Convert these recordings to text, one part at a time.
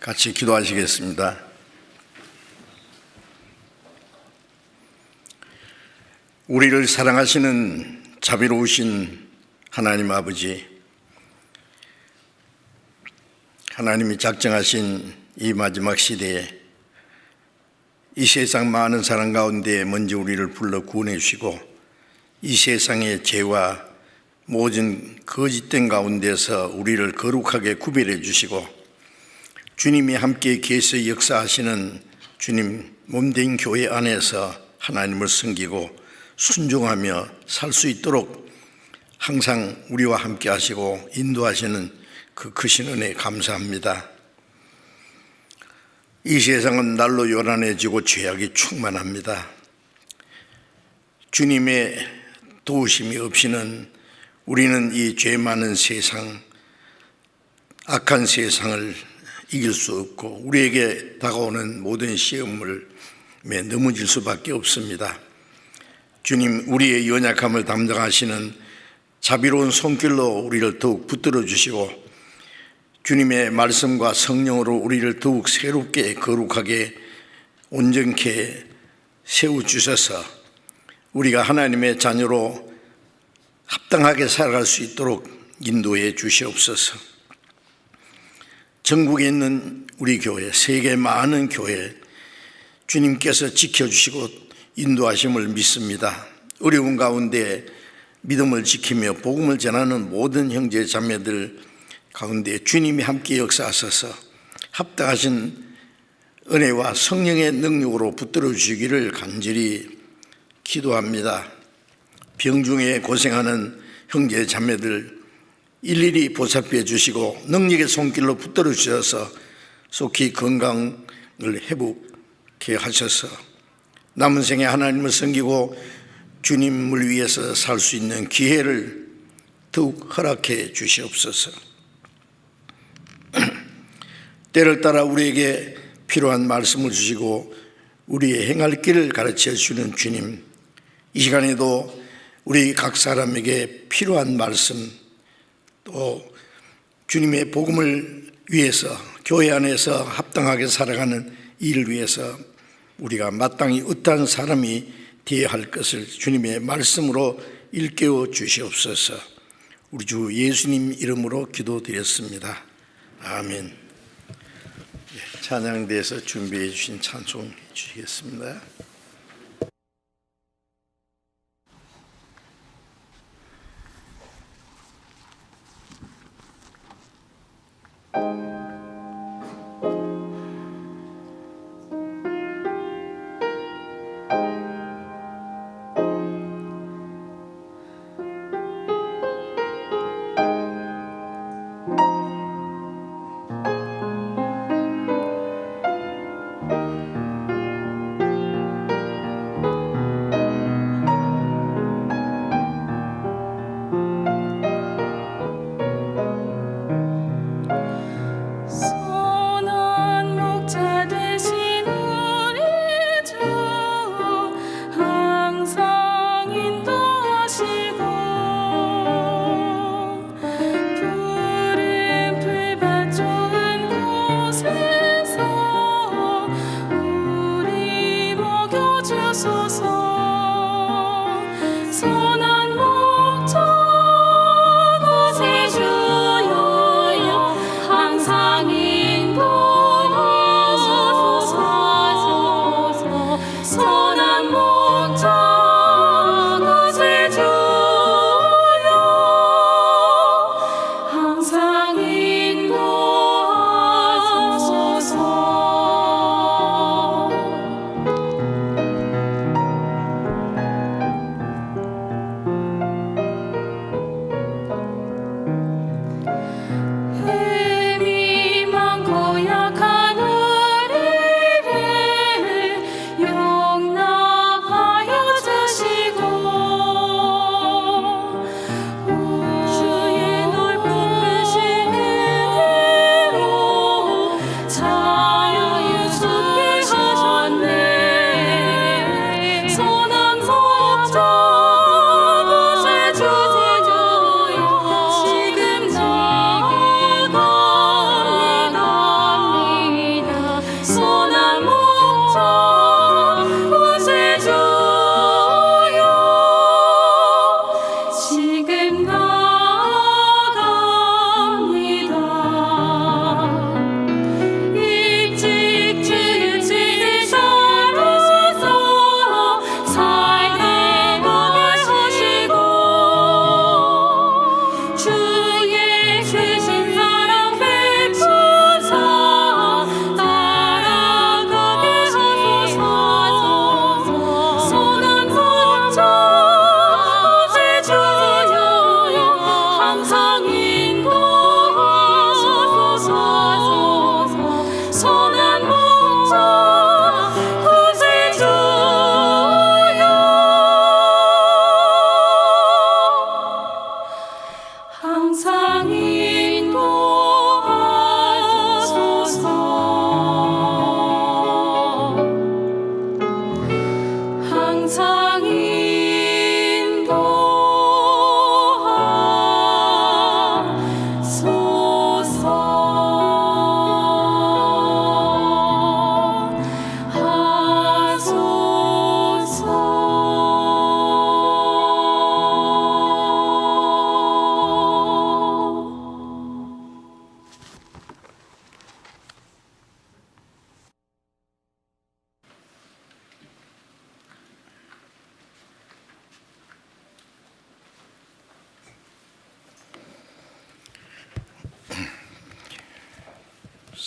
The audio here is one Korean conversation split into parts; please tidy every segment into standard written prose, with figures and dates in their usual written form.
같이 기도하시겠습니다. 우리를 사랑하시는 자비로우신 하나님 아버지, 하나님이 작정하신 이 마지막 시대에 이 세상 많은 사람 가운데 먼저 우리를 불러 구원해 주시고 이 세상의 죄와 모든 거짓된 가운데서 우리를 거룩하게 구별해 주시고 주님이 함께 계셔 역사하시는 주님 몸된 교회 안에서 하나님을 섬기고 순종하며 살 수 있도록 항상 우리와 함께 하시고 인도하시는 그 크신 은혜 감사합니다. 이 세상은 날로 요란해지고 죄악이 충만합니다. 주님의 도우심이 없이는 우리는 이 죄 많은 세상, 악한 세상을 이길 수 없고 우리에게 다가오는 모든 시험에 넘어질 수밖에 없습니다. 주님, 우리의 연약함을 담당하시는 자비로운 손길로 우리를 더욱 붙들어 주시고 주님의 말씀과 성령으로 우리를 더욱 새롭게 거룩하게 온전케 세워주셔서 우리가 하나님의 자녀로 합당하게 살아갈 수 있도록 인도해 주시옵소서. 전국에 있는 우리 교회, 세계 많은 교회 주님께서 지켜주시고 인도하심을 믿습니다. 어려운 가운데 믿음을 지키며 복음을 전하는 모든 형제 자매들 가운데 주님이 함께 역사하셔서 합당하신 은혜와 성령의 능력으로 붙들어 주시기를 간절히 기도합니다. 병중에 고생하는 형제 자매들 일일이 보살펴 주시고 능력의 손길로 붙들어 주셔서 속히 건강을 회복케 하셔서 남은 생에 하나님을 섬기고 주님을 위해서 살 수 있는 기회를 더욱 허락해 주시옵소서. 때를 따라 우리에게 필요한 말씀을 주시고 우리의 행할 길을 가르쳐 주시는 주님, 이 시간에도 우리 각 사람에게 필요한 말씀, 또 주님의 복음을 위해서 교회 안에서 합당하게 살아가는 일을 위해서 우리가 마땅히 어떠한 사람이 되어야 할 것을 주님의 말씀으로 일깨워 주시옵소서. 우리 주 예수님 이름으로 기도드렸습니다. 아멘. 찬양대에서 준비해 주신 찬송 해 주시겠습니다.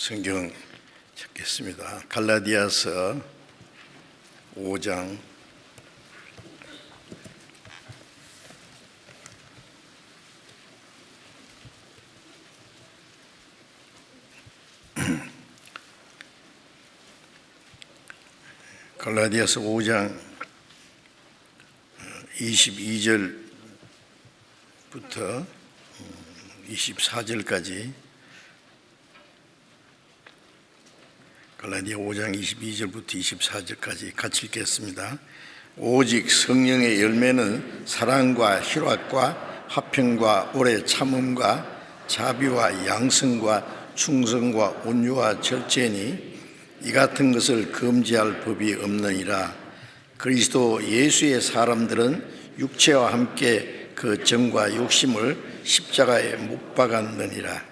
성경 찾겠습니다. 갈라디아서 5장 22절부터 24절까지 갈라디아 5장 22절부터 24절까지 같이 읽겠습니다. 오직 성령의 열매는 사랑과 희락과 화평과 오래 참음과 자비와 양성과 충성과 온유와 절제니 이 같은 것을 금지할 법이 없느니라. 그리스도 예수의 사람들은 육체와 함께 그 정과 욕심을 십자가에 못 박았느니라.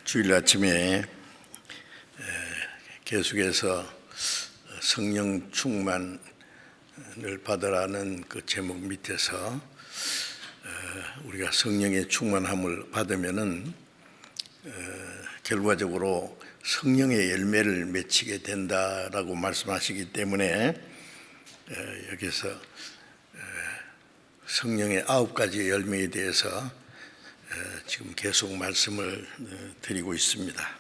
주일 아침에 계속해서 성령 충만을 받으라는 그 제목 밑에서 우리가 성령의 충만함을 받으면은 결과적으로 성령의 열매를 맺히게 된다라고 말씀하시기 때문에 여기서 성령의 9가지 열매에 대해서 지금 계속 말씀을 드리고 있습니다.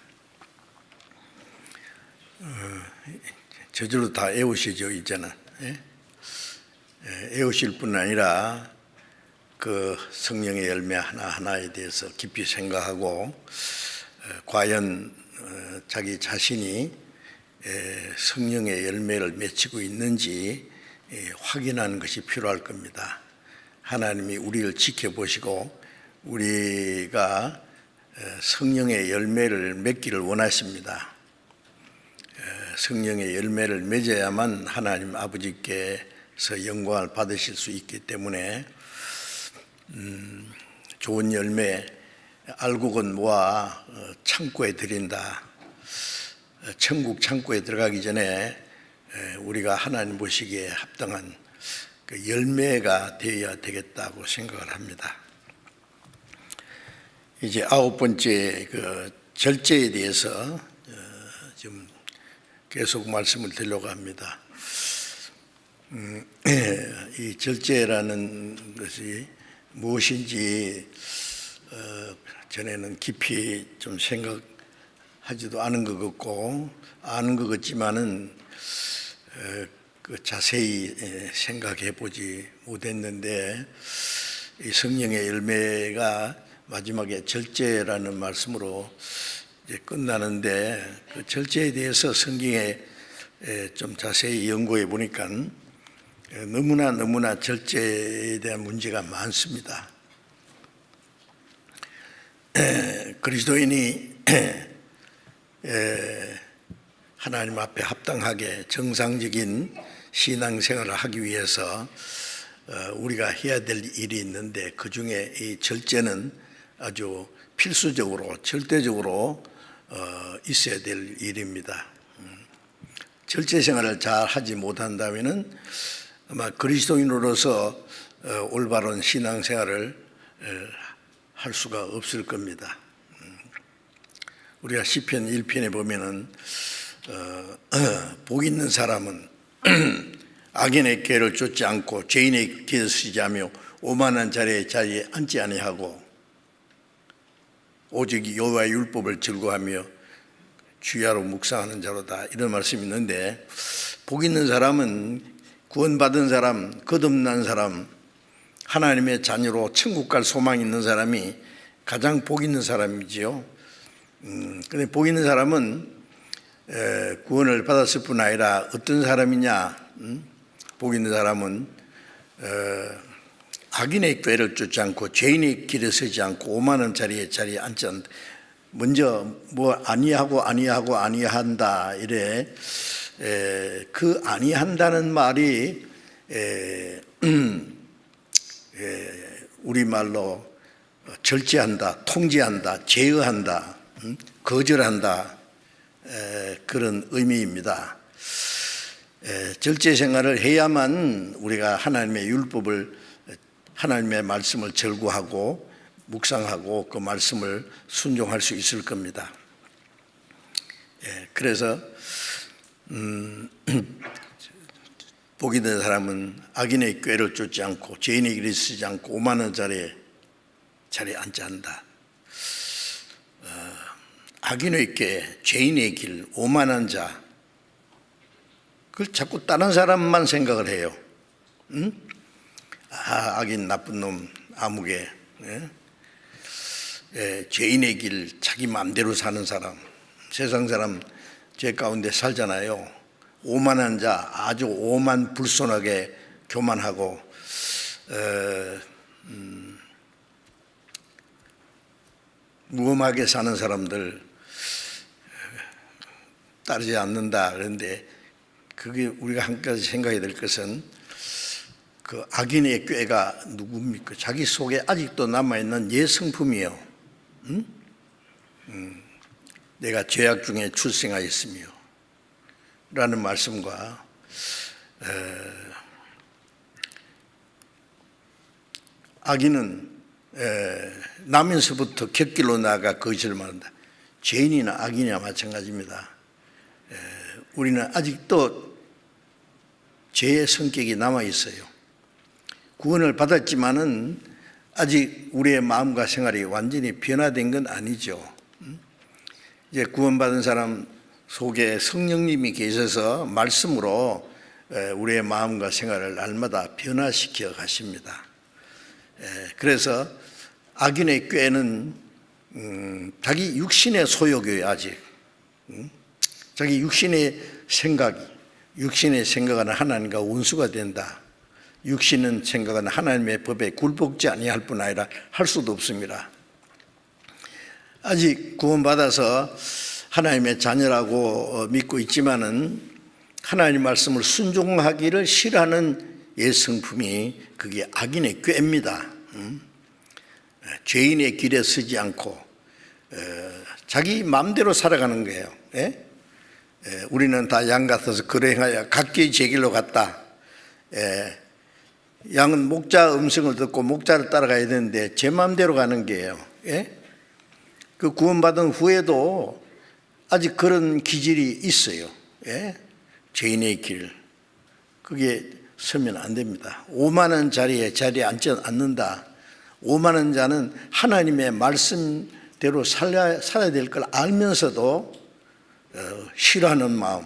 저절로 다 외우시죠, 이제는. 외우실 뿐 아니라 그 성령의 열매 하나하나에 대해서 깊이 생각하고 과연 자기 자신이 성령의 열매를 맺히고 있는지 확인하는 것이 필요할 겁니다. 하나님이 우리를 지켜보시고 우리가 성령의 열매를 맺기를 원하십니다. 성령의 열매를 맺어야만 하나님 아버지께서 영광을 받으실 수 있기 때문에 좋은 열매 알곡은 모아 창고에 들인다. 천국 창고에 들어가기 전에 우리가 하나님 보시기에 합당한 그 열매가 되어야 되겠다고 생각을 합니다. 이제 9번째 그 절제에 대해서 좀 계속 말씀을 드리려고 합니다. 이 절제라는 것이 무엇인지 전에는 깊이 좀 생각하지도 않은 것 같고 아는 것 같지만은 그 자세히 생각해 보지 못했는데 이 성령의 열매가 마지막에 절제라는 말씀으로 이제 끝나는데 그 절제에 대해서 성경에 좀 자세히 연구해 보니까 너무나 절제에 대한 문제가 많습니다. 그리스도인이 하나님 앞에 합당하게 정상적인 신앙생활을 하기 위해서 우리가 해야 될 일이 있는데 그 중에 이 절제는 아주 필수적으로 절대적으로 있어야 될 일입니다. 절제 생활을 잘 하지 못한다면은 아마 그리스도인으로서 올바른 신앙생활을 할 수가 없을 겁니다. 우리가 시편 1편에 보면은 복 있는 사람은 악인의 꾀를 쫓지 않고 죄인의 길을 서지 않으며 오만한 자리에 앉지 아니하고 오직 여호와의 율법을 즐거워하며 주야로 묵상하는 자로다, 이런 말씀이 있는데 복 있는 사람은 구원받은 사람, 거듭난 사람, 하나님의 자녀로 천국 갈 소망이 있는 사람이 가장 복 있는 사람이지요. 그런데 복 있는 사람은 구원을 받았을 뿐 아니라 어떤 사람이냐? 복 있는 사람은 악인의 꾀를 쫓지 않고 죄인의 길에 서지 않고 오만한 자리에 앉지 않는다. 먼저 뭐 아니한다 이래 그 아니한다는 말이 우리말로 절제한다, 통제한다, 제어한다, 거절한다, 그런 의미입니다. 절제 생활을 해야만 우리가 하나님의 율법을, 하나님의 말씀을 절구하고 묵상하고 그 말씀을 순종할 수 있을 겁니다. 그래서 복이 된 사람은 악인의 꾀를 쫓지 않고 죄인의 길을 쓰지 않고 오만한 자리에 앉지 않는다. 악인의 꾀, 죄인의 길, 오만한 자, 그걸 자꾸 다른 사람만 생각을 해요. 악인, 나쁜 놈, 아무개, 죄인의 길, 자기 마음대로 사는 사람, 세상 사람 죄 가운데 살잖아요. 오만한 자, 아주 오만 불손하게 교만하고 무엄하게 사는 사람들 따르지 않는다. 그런데 그게 우리가 한 가지 생각해야 될 것은 그 악인의 꾀가 누굽니까? 자기 속에 아직도 남아있는 옛 성품이에요. 내가 죄악 중에 출생하였으며 라는 말씀과 악인은 나면서부터 곁길로 나아가 거짓을 말한다. 죄인이나 악인이나 마찬가지입니다. 우리는 아직도 죄의 성격이 남아있어요. 구원을 받았지만은 아직 우리의 마음과 생활이 완전히 변화된 건 아니죠. 이제 구원받은 사람 속에 성령님이 계셔서 말씀으로 우리의 마음과 생활을 날마다 변화시켜 가십니다. 그래서 악인의 꾀는 자기 육신의 소욕이에요. 아직 자기 육신의 생각은 하나님과 원수가 된다. 육신은 생각은 하나님의 법에 굴복지 아니할 뿐 아니라 할 수도 없습니다. 아직 구원받아서 하나님의 자녀라고 믿고 있지만은 하나님 말씀을 순종하기를 싫어하는 옛 성품이 그게 악인의 꾀입니다. 죄인의 길에 서지 않고 자기 마음대로 살아가는 거예요. 우리는 다 양 같아서 그래 행하여 각기 제 길로 갔다. 양은 목자 음성을 듣고 목자를 따라가야 되는데 제 마음대로 가는 게예요. 그 구원받은 후에도 아직 그런 기질이 있어요. 죄인의 길, 그게 서면 안 됩니다. 오만한 자리에 앉지 않는다. 오만한 자는 하나님의 말씀대로 살아야 될 걸 알면서도 싫어하는 마음,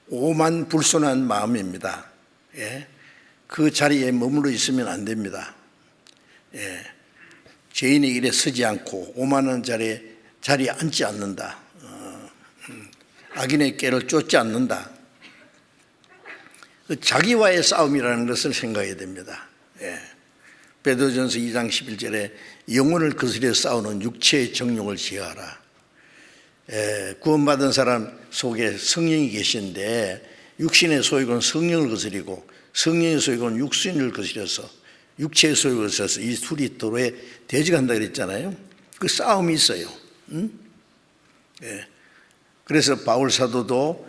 오만 불손한 마음입니다. 그 자리에 머물러 있으면 안 됩니다. 죄인의 길에 서지 않고 오만한 자리에 앉지 않는다. 악인의 꾀를 쫓지 않는다. 자기와의 싸움이라는 것을 생각해야 됩니다. 베드로전서 2장 11절에 영혼을 거스려 싸우는 육체의 정욕을 제어하라. 구원받은 사람 속에 성령이 계신데 육신의 소욕은 성령을 거스리고 성령의 소욕은 육신을 거스려서 육체의 소욕을 거스려서 이 둘이 도로에 대적한다 그랬잖아요. 그 싸움이 있어요. 그래서 바울 사도도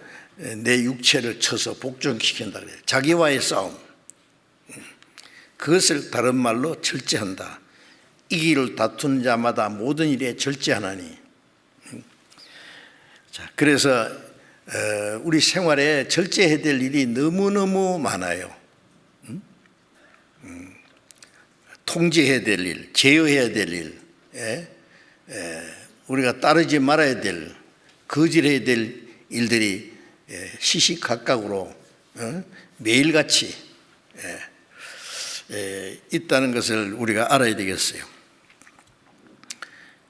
내 육체를 쳐서 복종시킨다 그래요. 자기와의 싸움. 그것을 다른 말로 절제한다. 이기를 다투는 자마다 모든 일에 절제하나니. 자, 그래서 우리 생활에 절제해야 될 일이 너무너무 많아요. 통제해야 될 일, 제어해야 될 일, 우리가 따르지 말아야 될, 거절해야 될 일들이 시시각각으로 매일같이 있다는 것을 우리가 알아야 되겠어요.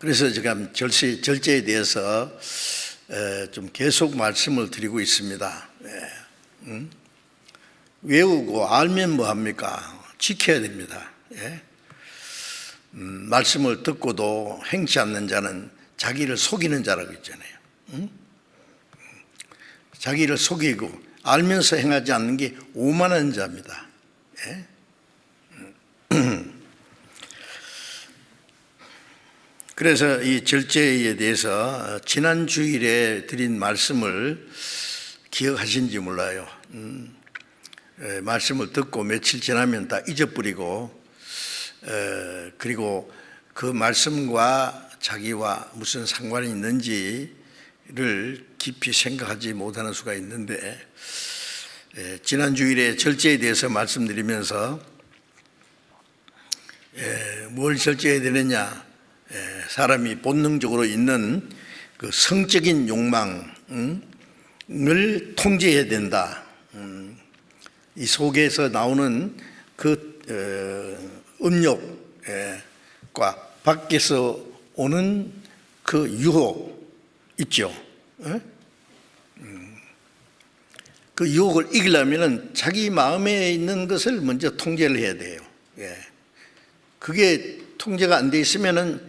그래서 지금 절제에 대해서 좀 계속 말씀을 드리고 있습니다. 외우고 알면 뭐합니까? 지켜야 됩니다. 말씀을 듣고도 행치 않는 자는 자기를 속이는 자라고 있잖아요. 자기를 속이고 알면서 행하지 않는 게 오만한 자입니다. 그래서 이 절제에 대해서 지난 주일에 드린 말씀을 기억하신지 몰라요. 말씀을 듣고 며칠 지나면 다 잊어버리고, 그리고 그 말씀과 자기와 무슨 상관이 있는지를 깊이 생각하지 못하는 수가 있는데, 지난 주일에 절제에 대해서 말씀드리면서 뭘 절제해야 되느냐, 사람이 본능적으로 있는 그 성적인 욕망을 통제해야 된다. 이 속에서 나오는 그 음욕과 밖에서 오는 그 유혹 있죠. 그 유혹을 이기려면 자기 마음에 있는 것을 먼저 통제를 해야 돼요. 그게 통제가 안 돼 있으면은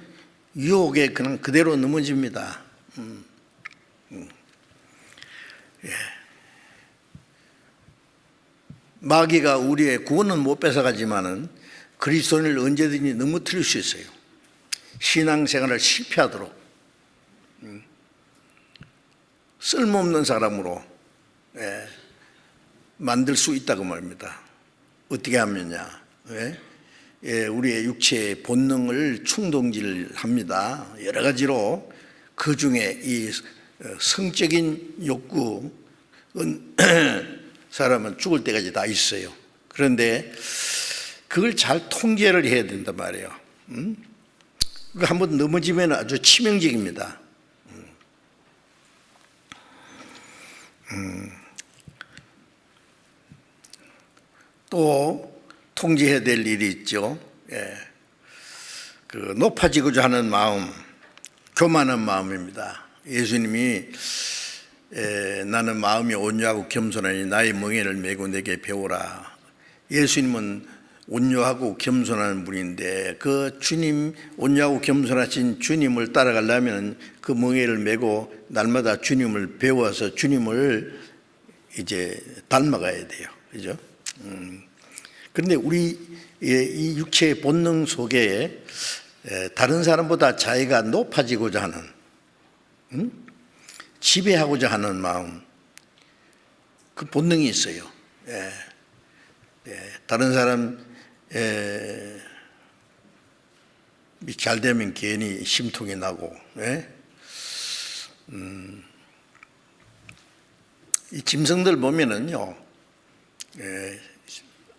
유혹에 그냥 그대로 넘어집니다. 마귀가 우리의 구원은 못 뺏어가지만은 그리스도인을 언제든지 넘어뜨릴 수 있어요. 신앙생활을 실패하도록 쓸모없는 사람으로 만들 수 있다고 말입니다. 어떻게 하면요? 우리의 육체의 본능을 충동질 합니다. 여러 가지로 그 중에 이 성적인 욕구는 사람은 죽을 때까지 다 있어요. 그런데 그걸 잘 통제를 해야 된단 말이에요. 한번 넘어지면 아주 치명적입니다. 또 통제해야 될 일이 있죠. 그 높아지고자 하는 마음, 교만한 마음입니다. 예수님이 나는 마음이 온유하고 겸손하니 나의 멍에를 메고 내게 배우라. 예수님은 온유하고 겸손한 분인데 그 주님, 온유하고 겸손하신 주님을 따라가려면 그 멍에를 메고 날마다 주님을 배워서 주님을 이제 닮아가야 돼요. 그죠? 그런데 우리 이 육체의 본능 속에 다른 사람보다 자기가 높아지고자 하는, 지배하고자 하는 마음, 그 본능이 있어요. 다른 사람 잘 되면 괜히 심통이 나고, 이 짐승들 보면은요,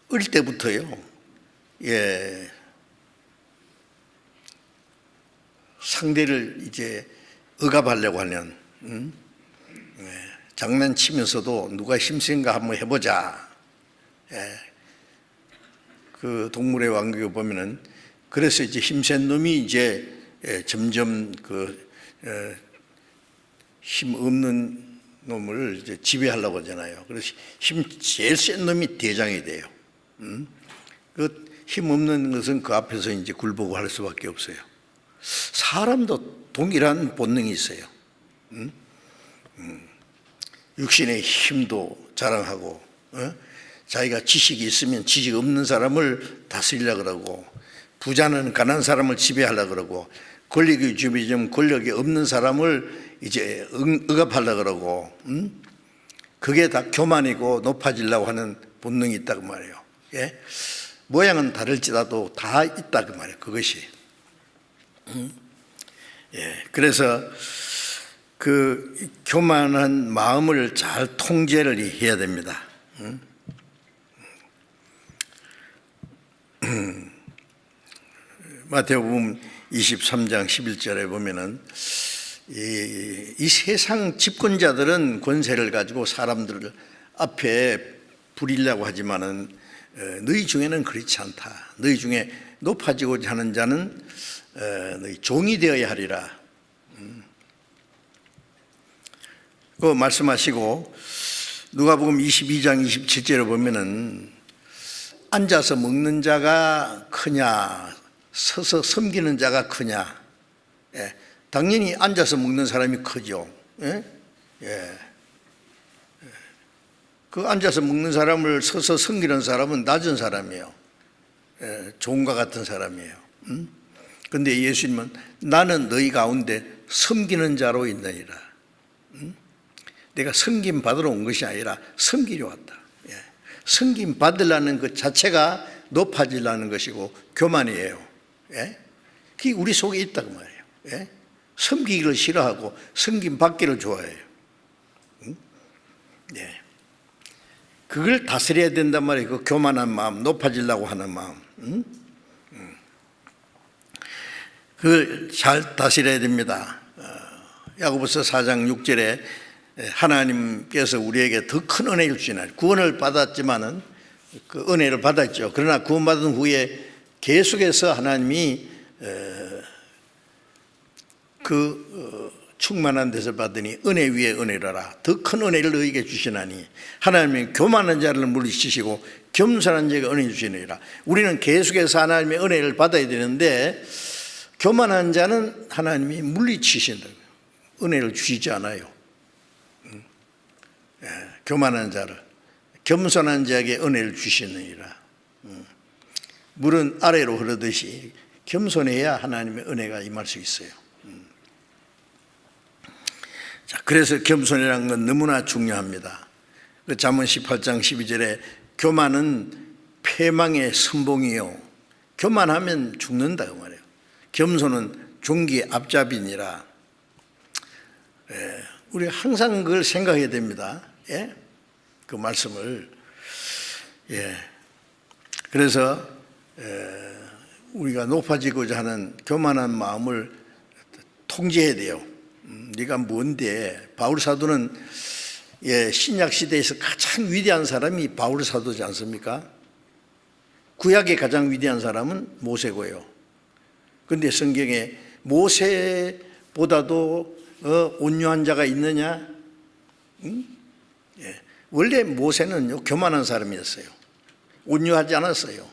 어릴 때부터요, 상대를 이제 억압하려고 하는, 장난치면서도 누가 힘센가 한번 해보자. 그 동물의 왕국에 보면은 그래서 이제 힘센 놈이 이제 점점 그 힘 없는 놈을 이제 지배하려고 하잖아요. 그래서 제일 센 놈이 대장이 돼요. 그 힘 없는 것은 그 앞에서 이제 굴보고 할 수밖에 없어요. 사람도 동일한 본능이 있어요. 육신의 힘도 자랑하고, 자기가 지식이 있으면 지식 없는 사람을 다스리려고 그러고, 부자는 가난한 사람을 지배하려고 그러고, 권력이 주면 권력이 없는 사람을 이제 억압하려고 그러고, 그게 다 교만이고 높아지려고 하는 본능이 있다고 말이에요. 모양은 다를지라도 다 있다고 말이에요. 그것이. 그래서 그 교만한 마음을 잘 통제를 해야 됩니다. 마태복음 23장 11절에 보면은 이 세상 집권자들은 권세를 가지고 사람들 앞에 부리려고 하지만은 너희 중에는 그렇지 않다. 너희 중에 높아지고자 하는 자는 너희 종이 되어야 하리라. 그 말씀하시고 누가복음 22장 27절에 보면은 앉아서 먹는 자가 크냐 서서 섬기는 자가 크냐. 당연히 앉아서 먹는 사람이 크죠. 그 앉아서 먹는 사람을 서서 섬기는 사람은 낮은 사람이에요. 종과 같은 사람이에요. 그런데 예수님은 나는 너희 가운데 섬기는 자로 있느니라. 내가 섬김 받으러 온 것이 아니라 섬기려 왔다. 예. 섬김 받으려는 것 자체가 높아지려는 것이고 교만이에요. 예. 그게 우리 속에 있다고 말이에요. 예. 섬기기를 싫어하고 섬김 받기를 좋아해요. 예. 그걸 다스려야 된단 말이에요. 그 교만한 마음, 높아지려고 하는 마음. 그걸 잘 다스려야 됩니다. 야고보서 4장 6절에 하나님께서 우리에게 더 큰 은혜를 주시나니, 구원을 받았지만은 그 은혜를 받았죠. 그러나 구원받은 후에 계속해서 하나님이 충만한 데서 받으니 은혜 위에 은혜라라. 더 큰 은혜를 너희에게 주시나니 하나님이 교만한 자를 물리치시고 겸손한 자에게 은혜 주시느니라. 우리는 계속해서 하나님의 은혜를 받아야 되는데 교만한 자는 하나님이 물리치신다고요. 은혜를 주시지 않아요. 교만한 자를, 겸손한 자에게 은혜를 주시느니라. 물은 아래로 흐르듯이 겸손해야 하나님의 은혜가 임할 수 있어요. 자, 그래서 겸손이라는 건 너무나 중요합니다. 그 잠언 18장 12절에 교만은 패망의 선봉이요, 교만하면 죽는다고 말해요. 겸손은 종기의 앞잡이니라. 우리 항상 그걸 생각해야 됩니다. 예? 그 말씀을. 예. 그래서 우리가 높아지고자 하는 교만한 마음을 통제해야 돼요. 네가 뭔데? 바울 사도는 신약 시대에서 가장 위대한 사람이 바울 사도지 않습니까? 구약의 가장 위대한 사람은 모세고요. 그런데 성경에 모세보다도 온유한 자가 있느냐? 원래 모세는 교만한 사람이었어요. 온유하지 않았어요.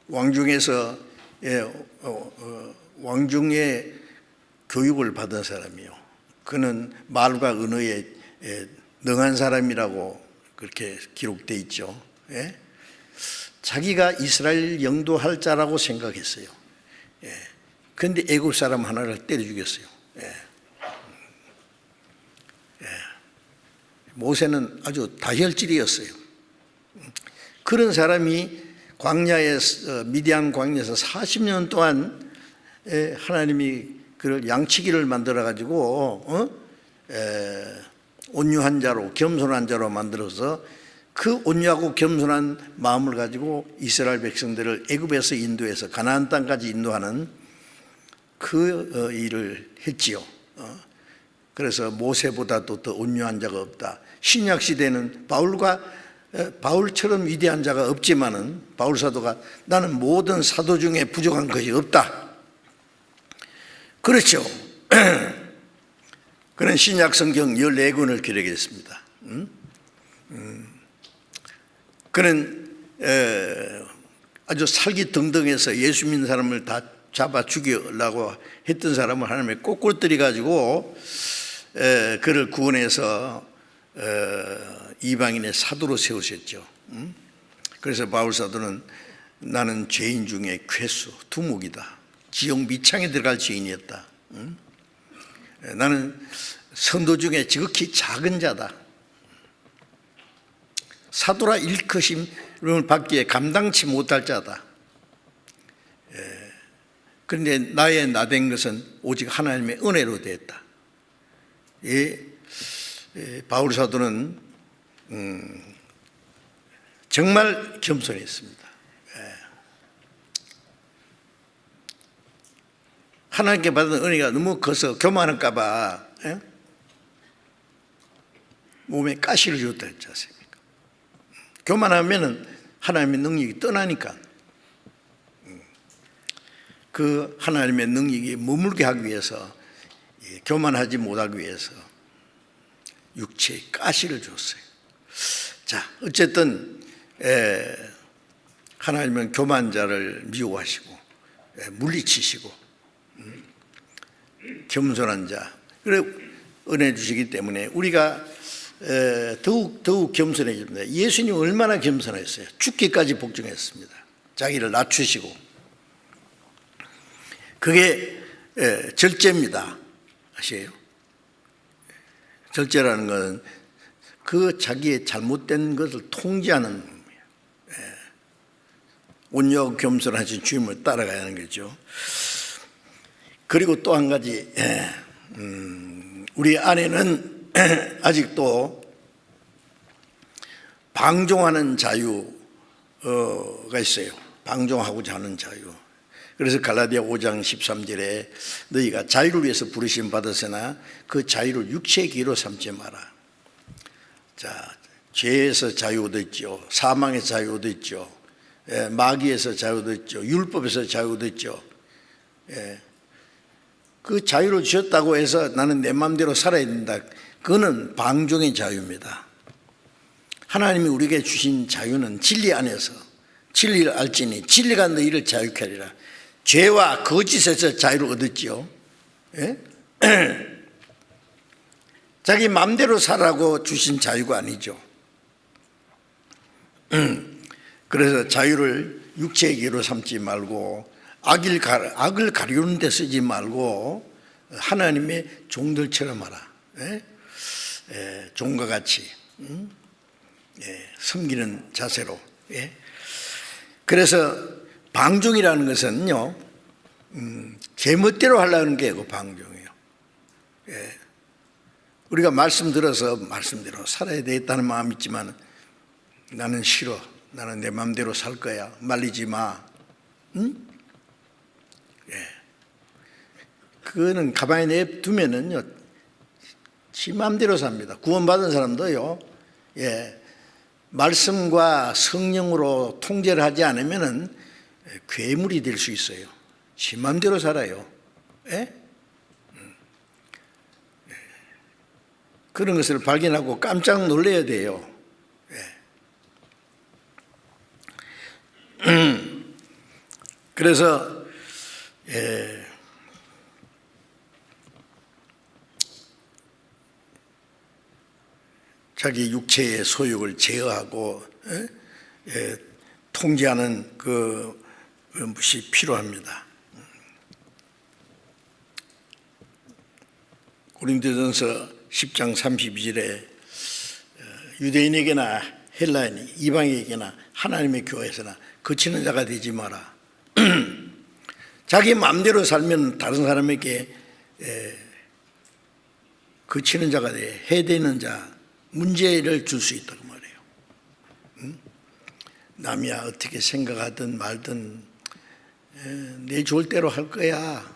왕중에서 왕중의 교육을 받은 사람이요. 그는 말과 언어에 능한 사람이라고 그렇게 기록되어 있죠. 자기가 이스라엘 영도할 자라고 생각했어요. 그런데 애굽 사람 하나를 때려 죽였어요. 모세는 아주 다혈질이었어요. 그런 사람이 미디안 광야에서 40년 동안 하나님이 그를 양치기를 만들어 가지고 온유한 자로, 겸손한 자로 만들어서 그 온유하고 겸손한 마음을 가지고 이스라엘 백성들을 애굽에서 인도해서 가나안 땅까지 인도하는 그 일을 했지요. 그래서 모세보다도 더 온유한 자가 없다. 신약 시대는 바울처럼 위대한 자가 없지만은 바울 사도가 나는 모든 사도 중에 부족한 것이 없다. 그렇죠. 그는 신약 성경 14권을 기록했습니다. 그는 아주 살기등등해서 예수 믿는 사람을 다 잡아 죽이려고 했던 사람을 하나님이 꼿꼿들이 가지고 그를 구원해서 이방인의 사도로 세우셨죠. 그래서 바울 사도는 나는 죄인 중에 괴수, 두목이다. 지옥 밑창에 들어갈 죄인이었다. 나는 성도 중에 지극히 작은 자다. 사도라 일컬음을 받기에 감당치 못할 자다. 그런데 나의 나된 것은 오직 하나님의 은혜로 되었다. 바울 사도는 정말 겸손했습니다. 하나님께 받은 은혜가 너무 커서 교만할까 봐 몸에 가시를 줬다 했지 않습니까? 교만하면 하나님의 능력이 떠나니까 그 하나님의 능력이 머물게 하기 위해서, 교만하지 못하기 위해서 육체에 가시를 줬어요. 자, 어쨌든 하나님은 교만한 자를 미워하시고 물리치시고 겸손한 자, 그래 은혜 주시기 때문에 우리가 더욱 겸손해집니다. 예수님 얼마나 겸손했어요. 죽기까지 복종했습니다. 자기를 낮추시고 그게 절제입니다. 아시에요? 절제라는 것은 그 자기의 잘못된 것을 통제하는 겁니다. 온유하고 겸손하신 주님을 따라가야 하는 거죠. 그리고 또 한 가지, 우리 안에는 아직도 방종하는 자유가 있어요. 방종하고자 하는 자유. 그래서 갈라디아 5장 13절에 너희가 자유를 위해서 부르심 받았으나 그 자유를 육체의 기로 삼지 마라. 자, 죄에서 자유 얻었죠. 사망에서 자유 얻었죠. 마귀에서 자유 얻었죠. 율법에서 자유 얻었죠. 그 자유를 주셨다고 해서 나는 내 마음대로 살아야 된다. 그거는 방종의 자유입니다. 하나님이 우리에게 주신 자유는 진리 안에서 진리를 알지니 진리가 너희를 자유케 하리라. 죄와 거짓에서 자유를 얻었지요. 자기 마음대로 살라고 주신 자유가 아니죠. 그래서 자유를 육체의 기로 삼지 말고 악을 가리우는 데 쓰지 말고 하나님의 종들처럼 하라. 종과 같이 섬기는 자세로. 그래서 방종이라는 것은요, 제멋대로 하려는 게 그 방종이에요. 우리가 말씀 들어서 말씀대로 살아야 되겠다는 마음이 있지만 나는 싫어. 나는 내 마음대로 살 거야. 말리지 마. 그거는 가만히 내두면은요, 지 마음대로 삽니다. 구원받은 사람도요, 말씀과 성령으로 통제를 하지 않으면은 괴물이 될 수 있어요. 지 마음대로 살아요. 그런 것을 발견하고 깜짝 놀라야 돼요. 그래서 자기 육체의 소욕을 제어하고 통제하는 것이 필요합니다. 고린도전서 10장 32절에 유대인에게나 헬라인, 이방인에게나 하나님의 교회에서나 거치는 자가 되지 마라. 자기 마음대로 살면 다른 사람에게 거치는 자가 돼, 해대는 자, 문제를 줄 수 있다고 말해요. 남이야 어떻게 생각하든 말든 내 좋을 대로 할 거야.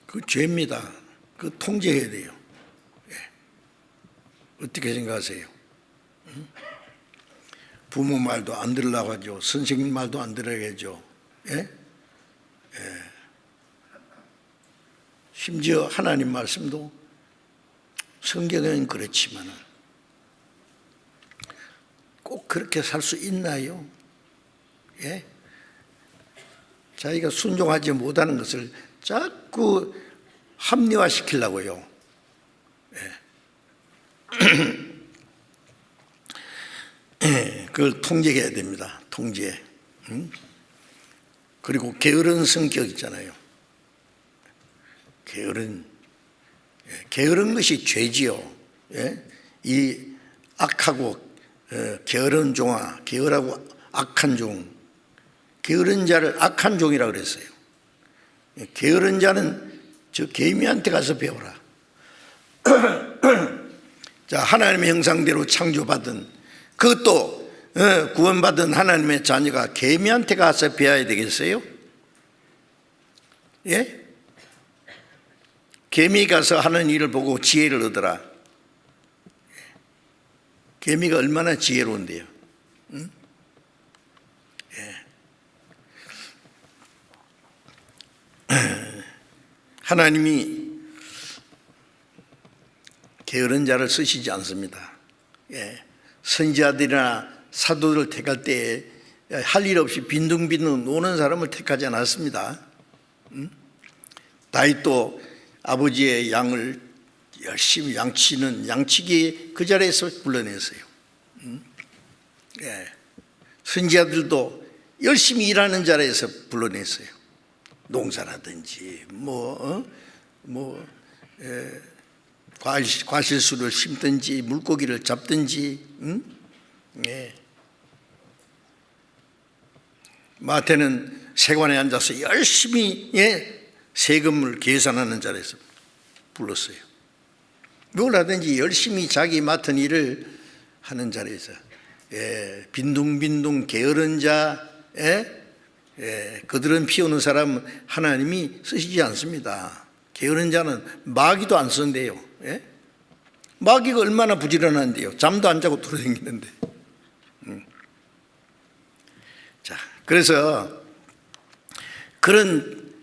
그 죄입니다. 그 통제해야 돼요. 어떻게 생각하세요? 부모 말도 안 들으려고 하죠. 선생님 말도 안 들어야 하죠. 심지어 하나님 말씀도 성경은 그렇지만 꼭 그렇게 살 수 있나요? 자기가 순종하지 못하는 것을 자꾸 합리화시키려고요. 그걸 통제해야 됩니다. 통제. 그리고 게으른 성격 있잖아요. 게으른 것이 죄지요. 이 악하고 게으른 종아, 게으르고 악한 종, 게으른 자를 악한 종이라고 그랬어요. 게으른 자는 저 개미한테 가서 배워라. 자, 하나님의 형상대로 창조받은, 그것도 구원받은 하나님의 자녀가 개미한테 가서 배워야 되겠어요? 개미 가서 하는 일을 보고 지혜를 얻어라. 개미가 얼마나 지혜로운데요. 하나님이 게으른 자를 쓰시지 않습니다. 선지자들이나 사도들을 택할 때에 할 일 없이 빈둥빈둥 노는 사람을 택하지 않았습니다. 다윗도 아버지의 양을 열심히 양치는 양치기 그 자리에서 불러냈어요. 선지자들도 열심히 일하는 자리에서 불러냈어요. 농사라든지 과실수를 심든지 물고기를 잡든지. 예. 마태는 세관에 앉아서 열심히 세금을 계산하는 자리에서 불렀어요. 뭘 하든지 열심히 자기 맡은 일을 하는 자리에서 빈둥빈둥 게으른 자, 그들은 피우는 사람 하나님이 쓰시지 않습니다. 게으른 자는 마귀도 안 쓴대요. 마귀가 얼마나 부지런한데요. 잠도 안 자고 돌아다니는데. 자, 그래서 그런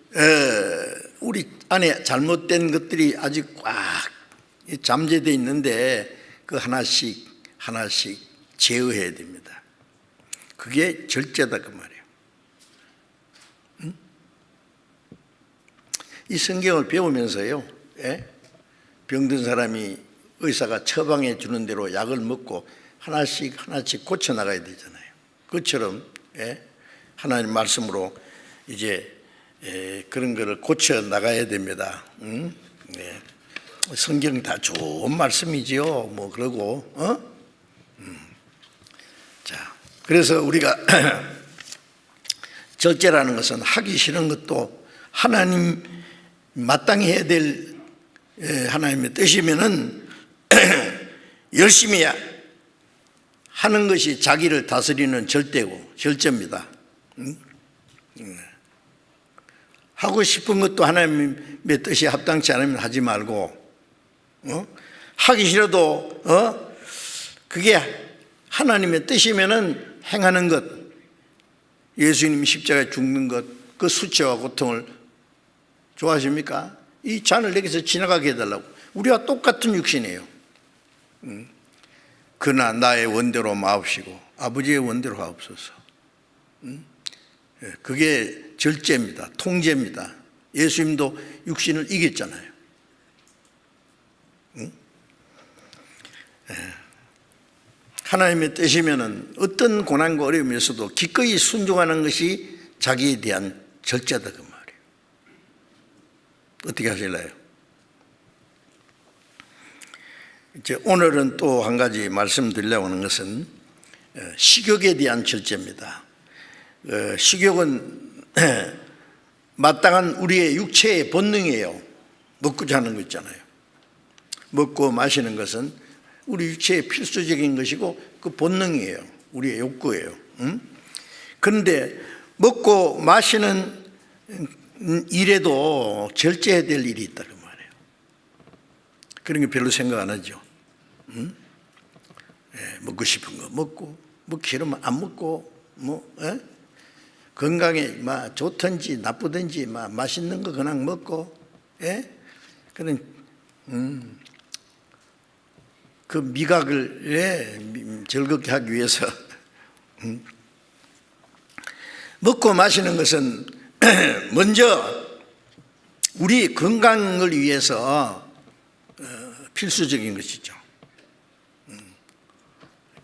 우리 안에 잘못된 것들이 아직 꽉 잠재되어 있는데 그 하나씩 제어해야 됩니다. 그게 절제다 그 말이에요. 이 성경을 배우면서요, 병든 사람이 의사가 처방해 주는 대로 약을 먹고 하나씩 고쳐 나가야 되잖아요. 그것처럼 하나님 말씀으로 이제 그런 거를 고쳐 나가야 됩니다. 성경 다 좋은 말씀이지요. 뭐 그러고 자, 그래서 우리가 절제라는 것은 하기 싫은 것도 하나님 마땅히 해야 될 하나님의 뜻이면은 열심히 하는 것이 자기를 다스리는 절제입니다. 하고 싶은 것도 하나님의 뜻이 합당치 않으면 하지 말고, 하기 싫어도 그게 하나님의 뜻이면은 행하는 것, 예수님이 십자가에 죽는 것, 그 수치와 고통을 좋아하십니까? 이 잔을 내게서 지나가게 해달라고. 우리와 똑같은 육신이에요. 그러나 나의 원대로 마옵시고 아버지의 원대로 하옵소서. 그게 절제입니다. 통제입니다. 예수님도 육신을 이겼잖아요. 하나님의 뜻이면은 어떤 고난과 어려움에서도 기꺼이 순종하는 것이 자기에 대한 절제다 그 말이에요. 어떻게 하실래요? 이제 오늘은 또 한 가지 말씀드리려고 하는 것은 식욕에 대한 절제입니다. 식욕은 마땅한 우리의 육체의 본능이에요. 먹고 자는 거 있잖아요. 먹고 마시는 것은 우리 육체의 필수적인 것이고 그 본능이에요. 우리의 욕구예요. 그런데 먹고 마시는 일에도 절제해야 될 일이 있다 그 말이에요. 그런 게 별로 생각 안 하죠. 먹고 싶은 거 먹고, 먹기 싫으면 안 먹고, 건강에 좋든지 나쁘든지 맛있는 거 그냥 먹고, 그런 그 미각을 즐겁게 하기 위해서 먹고 마시는 것은 먼저 우리 건강을 위해서 필수적인 것이죠.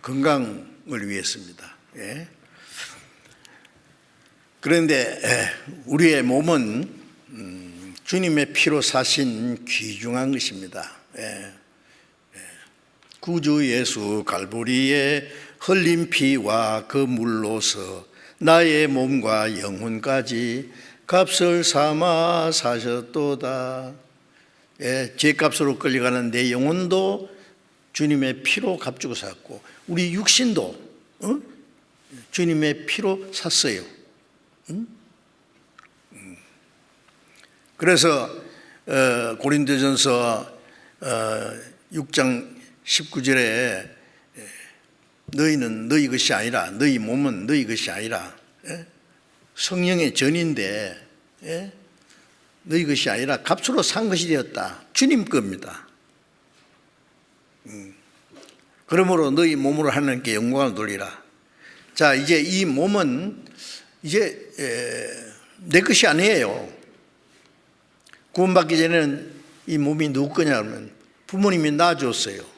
건강을 위해서입니다. 그런데 우리의 몸은 주님의 피로 사신 귀중한 것입니다. 구주 예수 갈보리에 흘린 피와 그 물로서 나의 몸과 영혼까지 값을 삼아 사셨도다. 죄값으로 끌려가는 내 영혼도 주님의 피로 값주고 샀고 우리 육신도 주님의 피로 샀어요. 그래서 고린도전서 6장 19절에 너희는 너희 것이 아니라 너희 몸은 너희 것이 아니라 성령의 전인데 너희 것이 아니라 값으로 산 것이 되었다. 주님 겁니다. 그러므로 너희 몸으로 하나님께 영광을 돌리라. 자, 이제 이 몸은 이제 내 것이 아니에요. 구원받기 전에는 이 몸이 누구 거냐 하면 부모님이 낳아줬어요.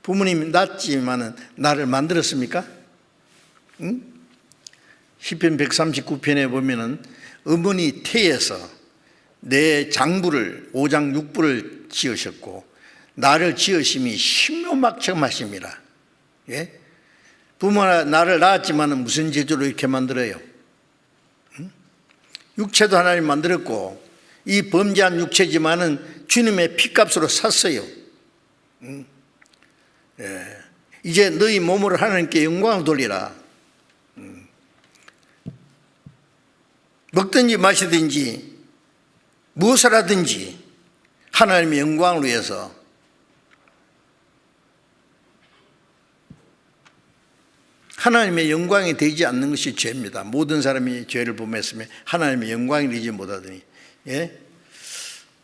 부모님이 낳았지만은 나를 만들었습니까? 시편 139편에 보면은 어머니 태에서 내 장부를 5장 6부를 지으셨고 나를 지으심이 신묘막청하심이라. 예? 부모가 나를 낳았지만은 무슨 재주로 이렇게 만들어요? 육체도 하나님 만들었고 이 범죄한 육체지만은 주님의 피값으로 샀어요. 예. 이제 너희 몸으로 하나님께 영광을 돌리라. 먹든지 마시든지 무엇을 하든지 하나님의 영광을 위해서 하나님의 영광이 되지 않는 것이 죄입니다. 모든 사람이 죄를 범했으면 하나님의 영광이 되지 못하더니, 예?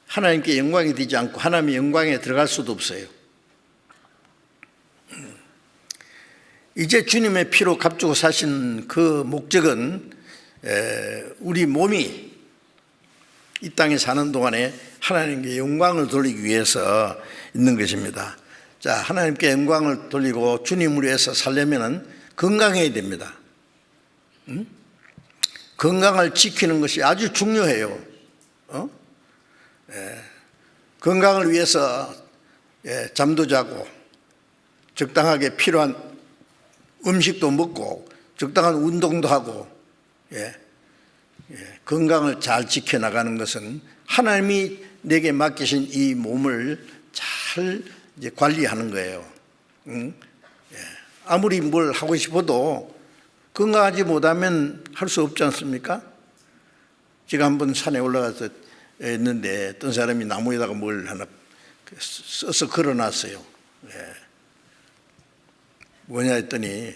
하나님께 영광이 되지 않고 하나님의 영광에 들어갈 수도 없어요. 이제 주님의 피로 값주고 사신 그 목적은 우리 몸이 이 땅에 사는 동안에 하나님께 영광을 돌리기 위해서 있는 것입니다. 자, 하나님께 영광을 돌리고 주님을 위해서 살려면은 건강해야 됩니다. 건강을 지키는 것이 아주 중요해요. 건강을 위해서 잠도 자고 적당하게 필요한 음식도 먹고 적당한 운동도 하고 건강을 잘 지켜나가는 것은 하나님이 내게 맡기신 이 몸을 잘 이제 관리하는 거예요. 아무리 뭘 하고 싶어도 건강하지 못하면 할 수 없지 않습니까? 제가 한번 산에 올라가서 했는데 어떤 사람이 나무에다가 뭘 하나 써서 걸어놨어요. 뭐냐 했더니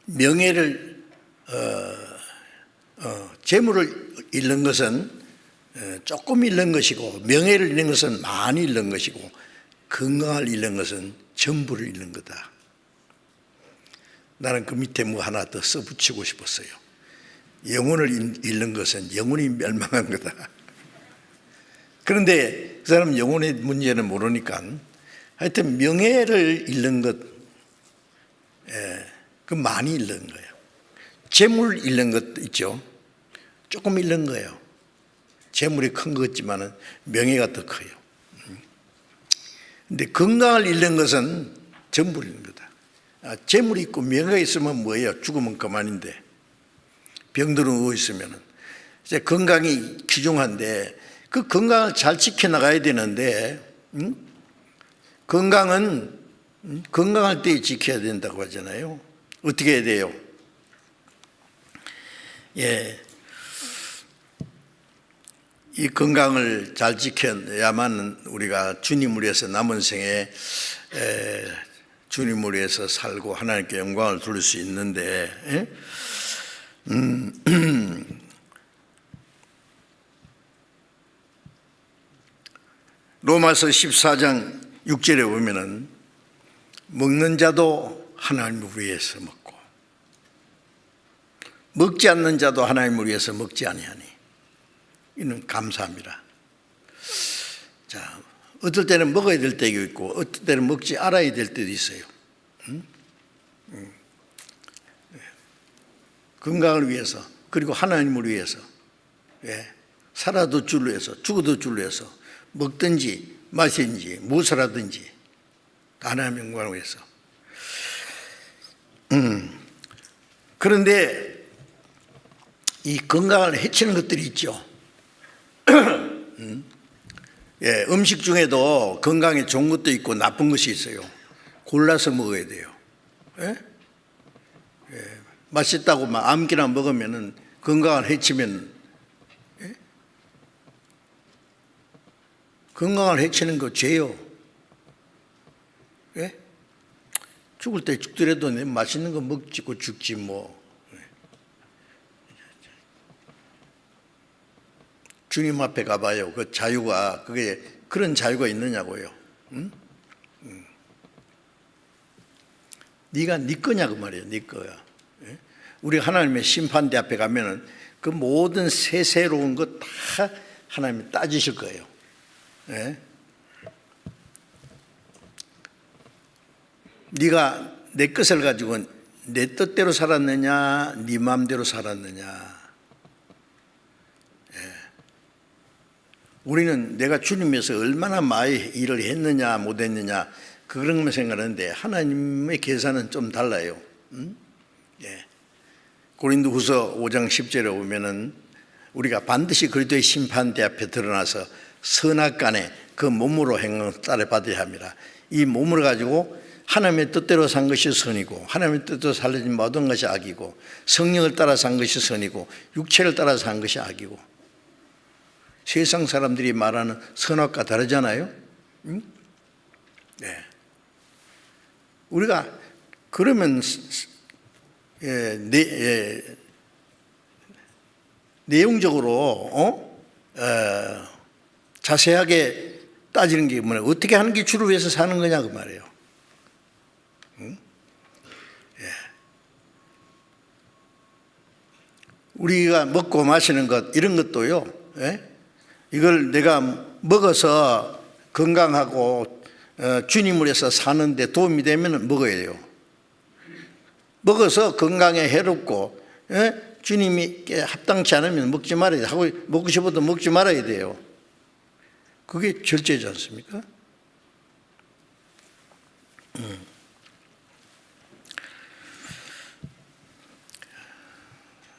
명예를 재물을 잃는 것은 조금 잃는 것이고 명예를 잃는 것은 많이 잃는 것이고 건강을 잃는 것은 전부를 잃는 거다. 나는 그 밑에 뭐 하나 더 써붙이고 싶었어요. 영혼을 잃는 것은 영혼이 멸망한 거다. 그런데 그 사람은 영혼의 문제는 모르니까 하여튼 명예를 잃는 것, 그 많이 잃는 거예요. 재물 잃는 것도 있죠. 조금 잃는 거예요. 재물이 큰 것 같지만은 명예가 더 커요. 근데 건강을 잃는 것은 전부를 잃는 거다. 재물이 있고 명예가 있으면 뭐예요? 죽으면 그만인데. 병들어 누워 있으면은. 이제 건강이 귀중한데 그 건강을 잘 지켜나가야 되는데, 건강은 건강할 때 지켜야 된다고 하잖아요. 어떻게 해야 돼요? 이 건강을 잘 지켜야만 우리가 주님을 위해서 남은 생에 주님을 위해서 살고 하나님께 영광을 돌릴 수 있는데, 로마서 14장 6절에 보면은 먹는 자도 하나님을 위해서 먹고 먹지 않는 자도 하나님을 위해서 먹지 아니하니 이는 감사합니다. 자, 어떨 때는 먹어야 될 때도 있고 어떨 때는 먹지 않아야 될 때도 있어요. 건강을 위해서 그리고 하나님을 위해서, 살아도 주를 위해서 죽어도 주를 위해서 먹든지 마시든지 무엇을 하든지 하나님의 영광을 위해서. 그런데 이 건강을 해치는 것들이 있죠. 음식 중에도 건강에 좋은 것도 있고 나쁜 것이 있어요. 골라서 먹어야 돼요. 맛있다고 막 아무렇게나 먹으면은 건강을 해치면, 건강을 해치는 거 죄요. 죽을 때 죽더라도 내 맛있는 거 먹지고 죽지 뭐. 주님 앞에 가봐요. 그 자유가, 그게 그런 자유가 있느냐고요. 네가 네 거냐 그 말이에요. 네 거야. 우리 하나님의 심판대 앞에 가면은 그 모든 세세로운 것 다 하나님이 따지실 거예요. 네가 내 것을 가지고 내 뜻대로 살았느냐, 네 마음대로 살았느냐. 우리는 내가 주님에서 얼마나 많이 일을 했느냐 못했느냐 그런 것만 생각하는데 하나님의 계산은 좀 달라요. 고린도후서 5장 10절에 보면은 우리가 반드시 그리스도의 심판대 앞에 드러나서 선악간에 그 몸으로 행함을 따라 받아야 합니다. 이 몸을 가지고 하나님의 뜻대로 산 것이 선이고 하나님의 뜻대로 살려진 모든 것이 악이고 성령을 따라 산 것이 선이고 육체를 따라 산 것이 악이고 세상 사람들이 말하는 선악과 다르잖아요. 네. 우리가 그러면 내용적으로 자세하게 따지는 게 뭐냐, 어떻게 하는 게 주를 위해서 사는 거냐 그 말이에요. 우리가 먹고 마시는 것 이런 것도요. 이걸 내가 먹어서 건강하고 주님을 위해서 사는데 도움이 되면 먹어야 돼요. 먹어서 건강에 해롭고 주님이 합당치 않으면 먹지 말아야 돼요. 하고 먹고 싶어도 먹지 말아야 돼요. 그게 절제지 않습니까?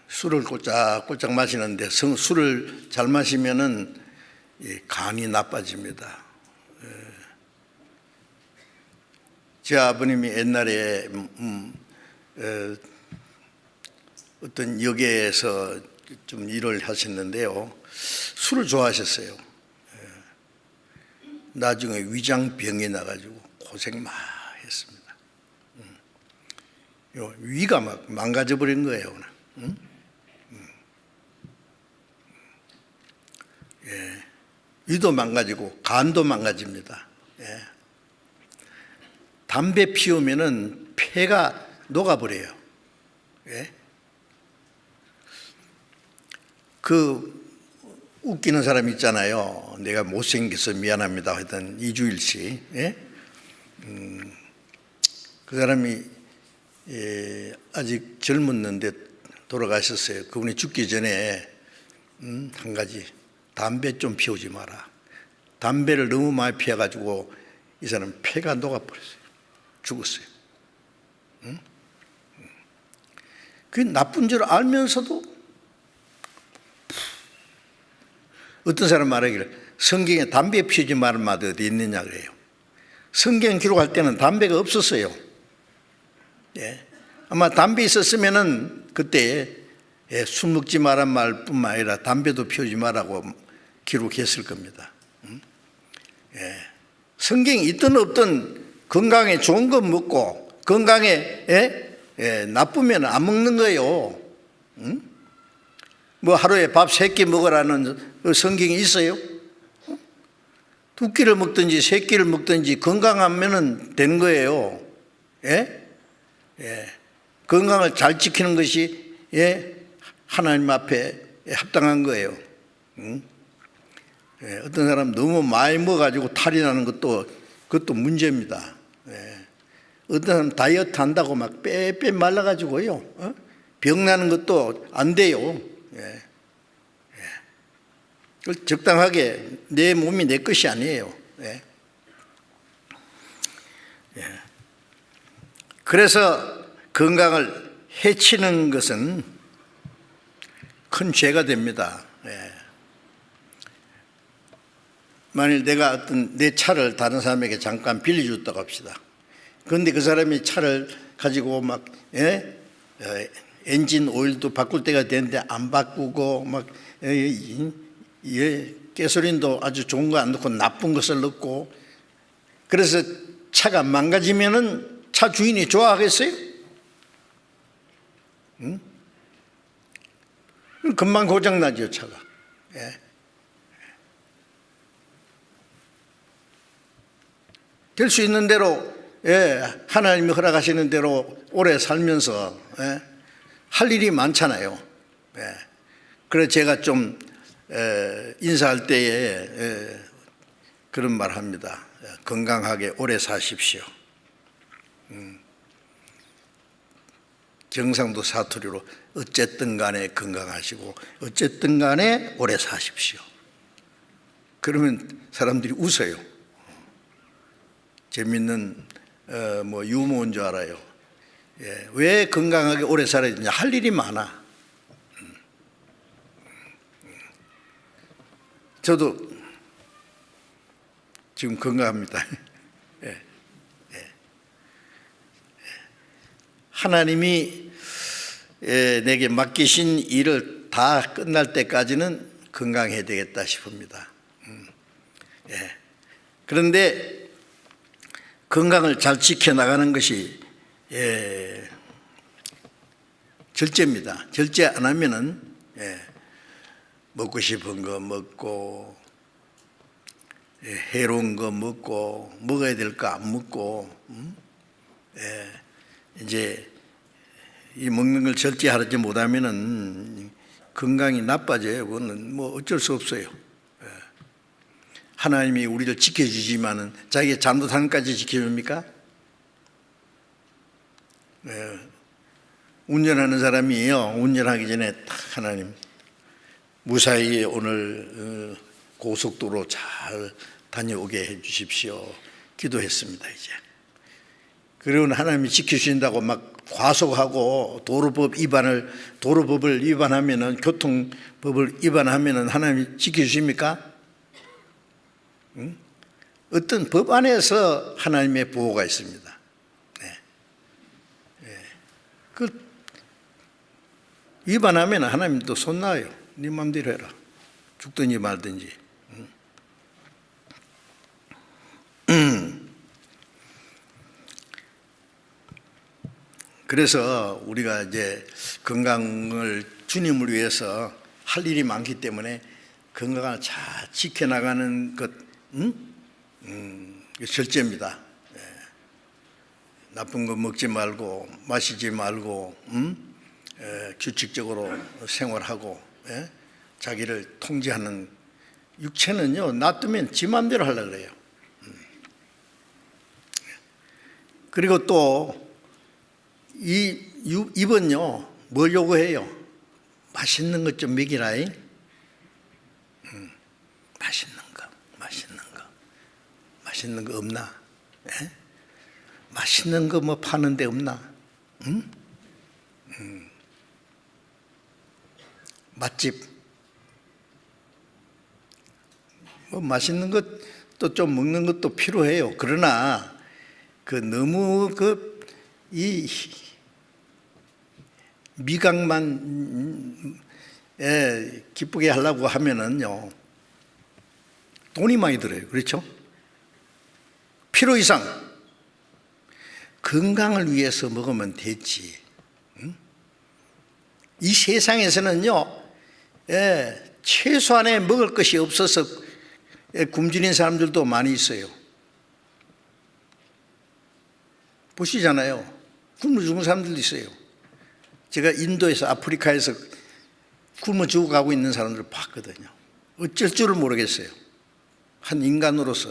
술을 꼴짝꼴짝 마시는데 술을 잘 마시면은 간이 나빠집니다. 제 아버님이 옛날에 어떤 역에서 좀 일을 하셨는데요. 술을 좋아하셨어요. 나중에 위장병이 나가지고 고생 많이 했습니다. 위가 막 망가져 버린 거예요. 위도 망가지고 간도 망가집니다. 담배 피우면은 폐가 녹아버려요. 그 웃기는 사람 있잖아요. 내가 못생겨서 미안합니다 하여튼 이주일 씨. 그 사람이 아직 젊었는데 돌아가셨어요. 그분이 죽기 전에 한 가지, 담배 좀 피우지 마라. 담배를 너무 많이 피워가지고 이 사람 폐가 녹아버렸어요. 죽었어요. 그게 나쁜 줄 알면서도 어떤 사람 말하기를 성경에 담배 피우지 말은 말이 어디 있느냐 그래요. 성경 기록할 때는 담배가 없었어요. 아마 담배 있었으면은 그때 술 먹지 말란 말뿐만 아니라 담배도 피우지 말라고 기록했을 겁니다. 성경이 있든 없든 건강에 좋은 거 먹고 건강에 나쁘면 안 먹는 거예요. 뭐 하루에 밥 3끼 먹으라는 성경이 있어요? 2끼를 먹든지 3끼를 먹든지 건강하면 되는 거예요. 건강을 잘 지키는 것이 하나님 앞에 합당한 거예요. 어떤 사람 너무 많이 먹어가지고 탈이 나는 그것도 문제입니다. 어떤 사람 다이어트 한다고 막 빼빼 말라가지고요. 병 나는 것도 안 돼요. 적당하게 내 몸이 내 것이 아니에요. 그래서 건강을 해치는 것은 큰 죄가 됩니다. 만일 내가 어떤 내 차를 다른 사람에게 잠깐 빌려줬다고 합시다. 그런데 그 사람이 차를 가지고 막 엔진 오일도 바꿀 때가 되는데 안 바꾸고 막 가솔린도 아주 좋은 거 안 넣고 나쁜 것을 넣고 그래서 차가 망가지면은 차 주인이 좋아하겠어요? 금방 고장나죠 차가. 될 수 있는 대로 하나님이 허락하시는 대로 오래 살면서 할 일이 많잖아요. 그래서 제가 좀 인사할 때에 그런 말 합니다. 건강하게 오래 사십시오. 경상도 사투리로 어쨌든 간에 건강하시고 어쨌든 간에 오래 사십시오. 그러면 사람들이 웃어요. 재밌는 유머인 줄 알아요. 예, 왜 건강하게 오래 살아야 되냐? 할 일이 많아. 저도 지금 건강합니다. 예, 예. 하나님이 내게 맡기신 일을 다 끝날 때까지는 건강해야 되겠다 싶습니다. 예. 그런데 건강을 잘 지켜나가는 것이 절제입니다. 절제 안 하면은 먹고 싶은 거 먹고 해로운 거 먹고 먹어야 될 거 안 먹고 이제 이 먹는 걸 절제하지 못하면은 건강이 나빠져요. 그거는 뭐 어쩔 수 없어요. 하나님이 우리를 지켜주지만은 자기가 잘못하는 것까지 지켜줍니까? 운전하는 사람이요, 운전하기 전에 딱 하나님 무사히 오늘 고속도로 잘 다녀오게 해 주십시오 기도했습니다. 이제 그리고 하나님이 지켜주신다고 막 과속하고 도로법을 위반하면은, 교통법을 위반하면은 하나님이 지켜주십니까? 응? 어떤 법 안에서 하나님의 보호가 있습니다. 네. 네. 그 위반하면 하나님 또 손나요. 네 맘대로 해라. 죽든지 말든지. 그래서 우리가 이제 건강을 주님을 위해서 할 일이 많기 때문에 건강을 잘 지켜나가는 것, 절제입니다. 예. 나쁜 거 먹지 말고 마시지 말고 규칙적으로 생활하고 자기를 통제하는. 육체는요, 놔두면 지 맘대로 하려고 그래요. 그리고 또 입은요, 뭘 요구해요? 맛있는 것 좀 먹이라잉. 맛있는 거 없나? 에? 맛있는 거 뭐 파는 데 없나? 맛집. 뭐 맛있는 것도 좀 먹는 것도 필요해요. 그러나 너무 이 미각만 기쁘게 하려고 하면은요, 돈이 많이 들어요. 그렇죠? 필요 이상 건강을 위해서 먹으면 되지. 이 세상에서는요, 최소한의 먹을 것이 없어서 굶주린 사람들도 많이 있어요. 보시잖아요. 굶어 죽은 사람들도 있어요. 제가 인도에서, 아프리카에서 굶어 죽어가고 있는 사람들을 봤거든요. 어쩔 줄을 모르겠어요. 한 인간으로서.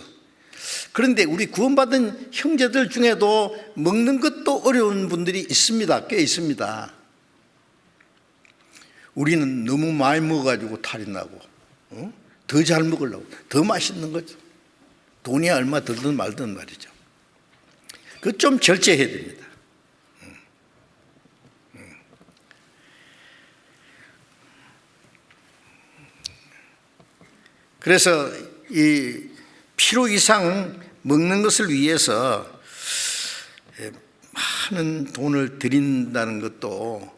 그런데 우리 구원받은 형제들 중에도 먹는 것도 어려운 분들이 있습니다. 꽤 있습니다. 우리는 너무 많이 먹어가지고 탈이 나고, 더 잘 먹으려고, 더 맛있는 거죠. 돈이 얼마 들든 말든 말이죠. 그거 좀 절제해야 됩니다. 그래서 이 필요 이상 먹는 것을 위해서 많은 돈을 들인다는 것도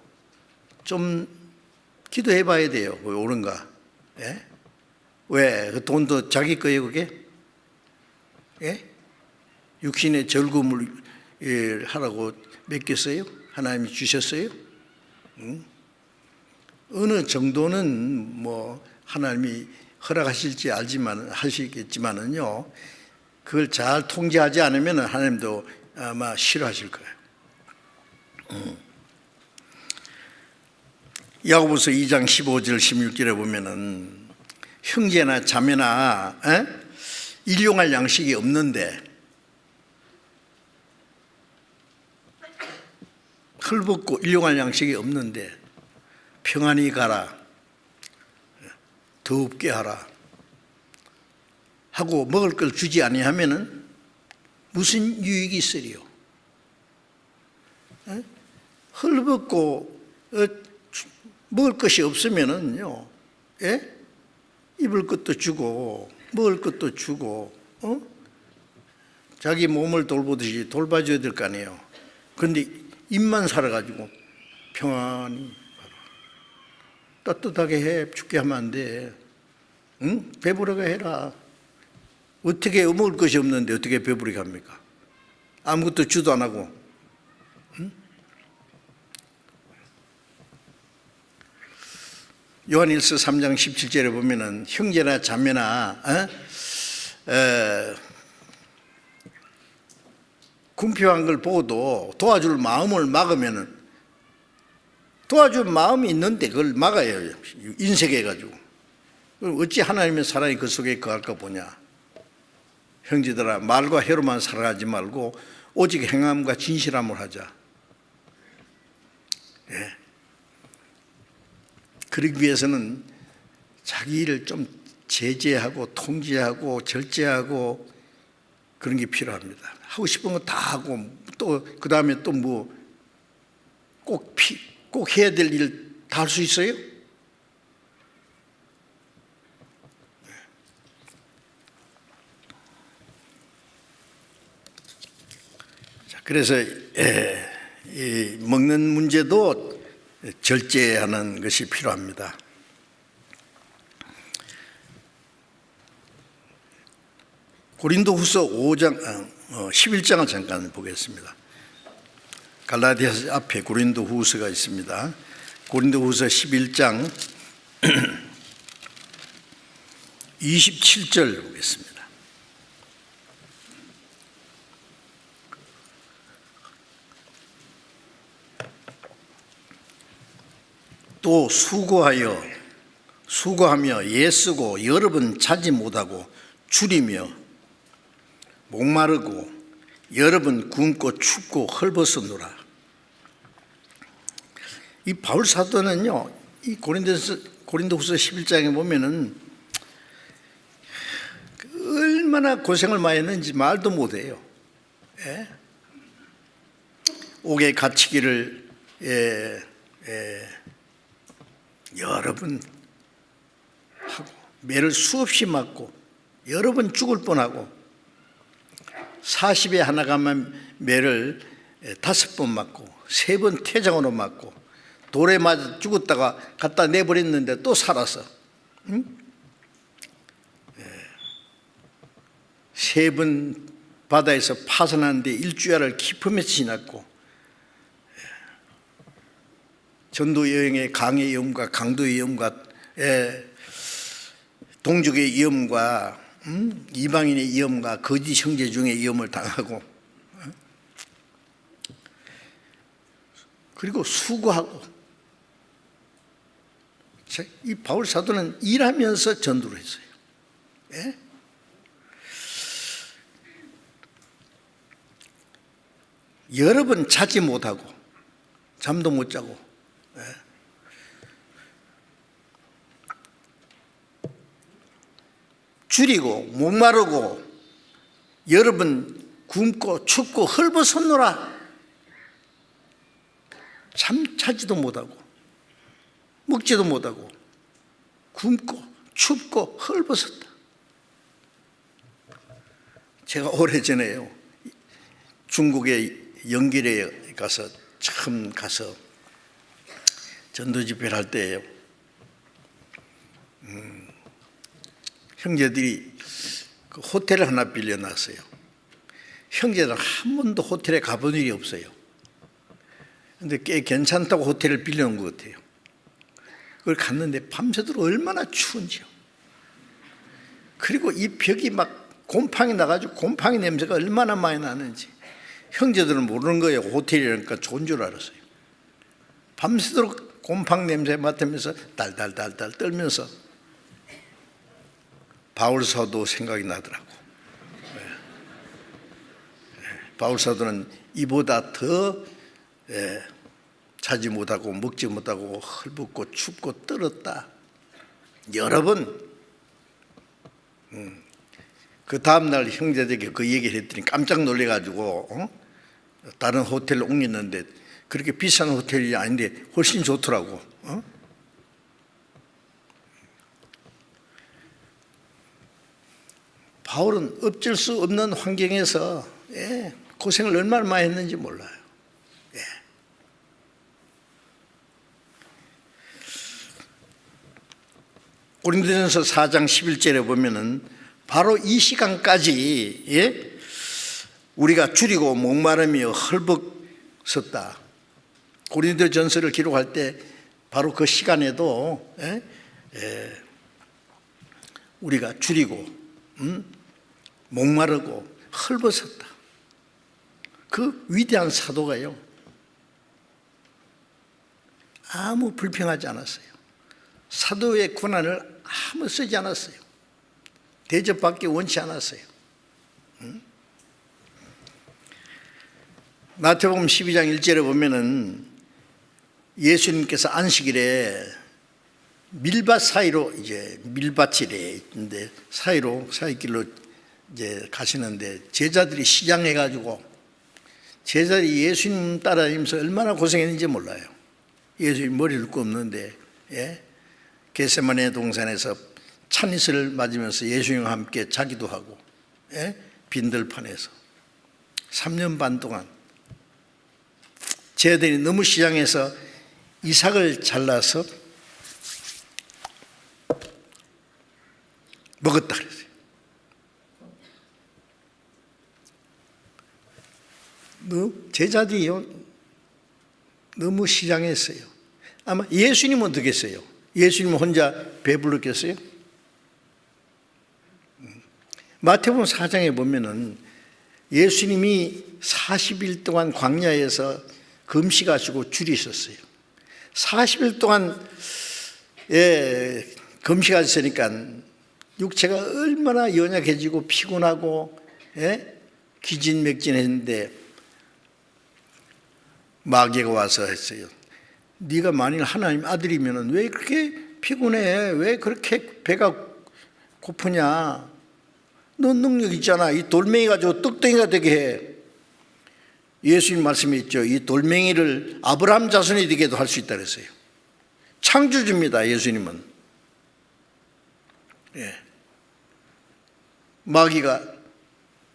좀 기도해 봐야 돼요. 왜 옳은가? 예? 왜? 그 돈도 자기 거예요, 그게? 예? 육신의 즐거움을 하라고 맡겼어요? 하나님이 주셨어요? 어느 정도는 뭐 하나님이 허락하실지 하시겠지만은요, 그걸 잘 통제하지 않으면 하나님도 아마 싫어하실 거예요. 야고보서 2장 15절 16절에 보면은 형제나 자매나 일용할 양식이 없는데 헐벗고 일용할 양식이 없는데 평안히 가라, 더웁게 하라 하고 먹을 걸 주지 아니하면은 무슨 유익이 있으리요? 헐벗고 먹을 것이 없으면은요, 입을 것도 주고 먹을 것도 주고 자기 몸을 돌보듯이 돌봐줘야 될 거 아니에요. 그런데 입만 살아가지고 평안히 따뜻하게 해, 춥게 하면 안 돼. 응? 배부르게 해라. 어떻게 먹을 것이 없는데 어떻게 배부르게 합니까? 아무것도 주도 안 하고. 응? 요한일서 3장 17절에 보면은 형제나 자매나 궁핍한 걸 보고도 도와줄 마음을 막으면은, 도와줄 마음이 있는데 그걸 막아요. 인색해가지고. 어찌 하나님의 사랑이 그 속에 거할까 보냐. 형제들아, 말과 혀로만 살아가지 말고 오직 행함과 진실함을 하자. 그러기 위해서는 자기 일을 좀 제재하고 통제하고 절제하고 그런 게 필요합니다. 하고 싶은 거 다 하고 또 그 다음에 또 뭐 꼭 해야 될 일 다 할 수 있어요? 자, 그래서 이 먹는 문제도 절제하는 것이 필요합니다. 고린도후서 5장 11장을 잠깐 보겠습니다. 갈라디아서 앞에 고린도후서가 있습니다. 고린도후서 11장 27절 보겠습니다. 또 수고하며 애쓰고 여러 번 자지 못하고 줄이며 목마르고 여러 번 굶고 춥고 헐벗었노라. 이 바울 사도는요, 이 고린도후서 11장에 보면은 얼마나 고생을 많이 했는지 말도 못해요. 옥에 갇히기를 여러 번 하고 매를 수없이 맞고 여러 번 죽을 뻔하고 40에 하나 가면 매를 5번 맞고 3번 태장으로 맞고 돌에 맞아 죽었다가 갖다 내버렸는데 또 살아서 3번 바다에서 파선하는데 일주일을 깊으면서 지났고 전도 여행의 강의 위험과 강도 위험과 동족의 위험과 이방인의 위험과 거짓 형제 중의 위험을 당하고 그리고 수고하고. 이 바울 사도는 일하면서 전도를 했어요. 여러 번 자지 못하고 잠도 못 자고 줄이고 목마르고 여러 번 굶고 춥고 헐벗었노라. 잠 자지도 못하고 먹지도 못하고 굶고 춥고 헐벗었다. 제가 오래전에요, 중국의 영길에 가서 처음 가서 전도 집회를 할 때예요. 형제들이 그 호텔을 하나 빌려놨어요. 형제들은 한 번도 호텔에 가본 일이 없어요. 근데 꽤 괜찮다고 호텔을 빌려놓은 것 같아요. 그걸 갔는데 밤새도록 얼마나 추운지요. 그리고 이 벽이 막 곰팡이 나가지고 곰팡이 냄새가 얼마나 많이 나는지 형제들은 모르는 거예요. 호텔이라니까 좋은 줄 알았어요. 밤새도록 곰팡이 냄새 맡으면서 달달달달 떨면서 바울 사도 생각이 나더라고. 바울 사도는 이보다 더 자지 못하고 먹지 못하고 헐벗고 춥고 떨었다. 여러 번. 그 다음날 형제들에게 그 얘기를 했더니 깜짝 놀래가지고 다른 호텔로 옮겼는데 그렇게 비싼 호텔이 아닌데 훨씬 좋더라고. 바울은 어쩔 수 없는 환경에서 고생을 얼마나 많이 했는지 몰라요. 고린도전서 4장 11절에 보면은 바로 이 시간까지 우리가 줄이고 목마름이여 헐벗었다. 고린도전서를 기록할 때 바로 그 시간에도 우리가 줄이고 목마르고 헐벗었다. 그 위대한 사도가요 아무 불평하지 않았어요. 사도의 권한을 아무 쓰지 않았어요. 대접받기 원치 않았어요. 마태복음 12장 1절에 보면은 예수님께서 안식일에 밀밭 사이로 이제 밀밭이래 있는데 사이길로 이제 가시는데 제자들이 시장해 가지고 제자들이 예수님 따라다니면서 얼마나 고생했는지 몰라요. 예수님 머리를 굽는데 겟세마네 동산에서 찬이슬을 맞으면서 예수님과 함께 자기도 하고 빈들판에서 3년 반 동안 제자들이 너무 시장에서 이삭을 잘라서 먹었다 그랬어요. 제자들이요 너무 시장했어요. 아마 예수님은 어떻겠어요? 예수님은 혼자 배불렀겠어요? 마태복음 4장에 보면은 예수님이 40일 동안 광야에서 금식하시고 줄이셨어요. 40일 동안 금식하셨으니까 육체가 얼마나 연약해지고 피곤하고 기진맥진했는데 마귀가 와서 했어요. 네가 만일 하나님 아들이면 왜 그렇게 피곤해? 왜 그렇게 배가 고프냐? 너 능력 있잖아. 이 돌멩이 가지고 떡덩이가 되게 해. 예수님 말씀이 있죠. 이 돌멩이를 아브라함 자손이 되게도 할 수 있다 그랬어요. 창조주입니다. 예수님은. 마귀가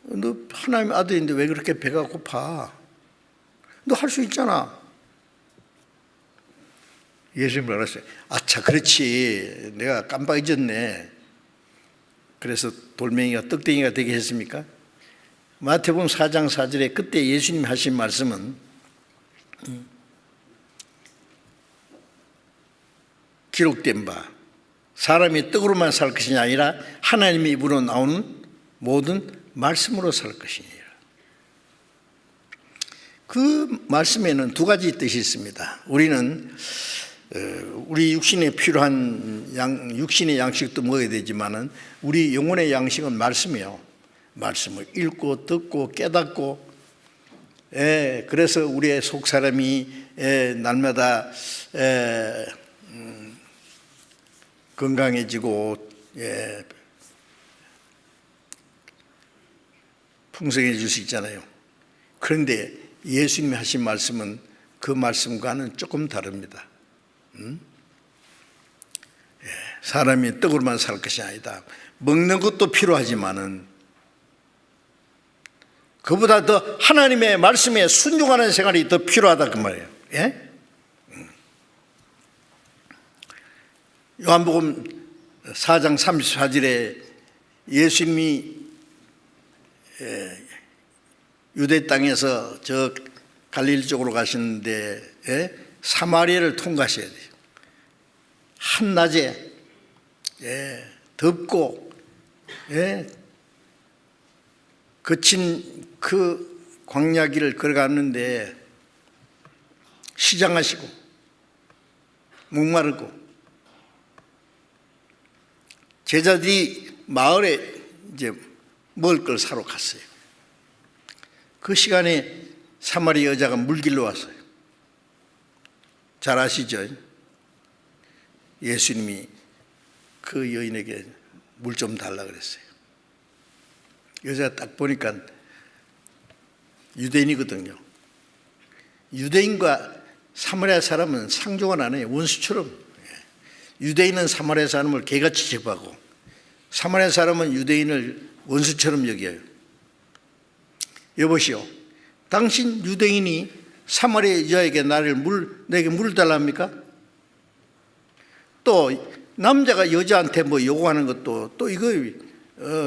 너 하나님 아들인데 왜 그렇게 배가 고파? 너 할 수 있잖아. 예수님 말했어요. 아차 그렇지. 내가 깜빡 잊었네. 그래서 돌멩이가 떡덩이가 되게 했습니까? 마태복음 4장 4절에 그때 예수님 하신 말씀은 기록된 바 사람이 떡으로만 살 것이 아니라 하나님의 입으로 나오는 모든 말씀으로 살 것이니라. 그 말씀에는 두 가지 뜻이 있습니다. 우리는 우리 육신에 필요한 육신의 양식도 먹어야 되지만은 우리 영혼의 양식은 말씀이에요. 말씀을 읽고 듣고 깨닫고 그래서 우리의 속 사람이 날마다 건강해지고 풍성해질 수 있잖아요. 그런데 예수님이 하신 말씀은 그 말씀과는 조금 다릅니다. 사람이 떡으로만 살 것이 아니다. 먹는 것도 필요하지만은 그보다 더 하나님의 말씀에 순종하는 생활이 더 필요하다 그 말이에요. 요한복음 4장 34절에 예수님이 유대 땅에서 저 갈릴리 쪽으로 가시는데 사마리아를 통과하셔야 돼요. 한낮에 덥고 거친 그 광야길을 걸어갔는데 시장하시고 목마르고 제자들이 마을에 이제 먹을 걸 사러 갔어요. 그 시간에 사마리아 여자가 물길로 왔어요. 잘 아시죠? 예수님이 그 여인에게 물 좀 달라 그랬어요. 여자가 딱 보니까 유대인이거든요. 유대인과 사마리아 사람은 상종을 안 해요. 원수처럼. 유대인은 사마리아 사람을 개같이 제거하고 사마리아 사람은 유대인을 원수처럼 여겨요. 여보시오, 당신 유대인이 사마리아 여자에게 내게 물을 달랍니까? 또 남자가 여자한테 뭐 요구하는 것도 또 이거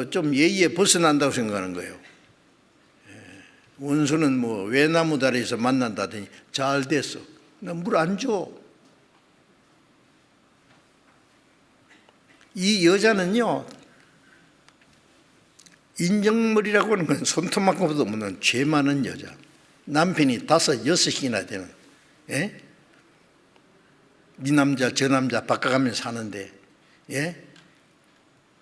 좀 예의에 벗어난다고 생각하는 거예요. 원수는 뭐 외나무 다리에서 만난다더니 잘 됐어. 나 물 안 줘. 이 여자는요, 인정머리라고 하는 건 손톱만큼도 없는 죄 많은 여자. 남편이 5, 6이나 되는, 예? 이 남자 저 남자 바꿔가면서 사는데, 예?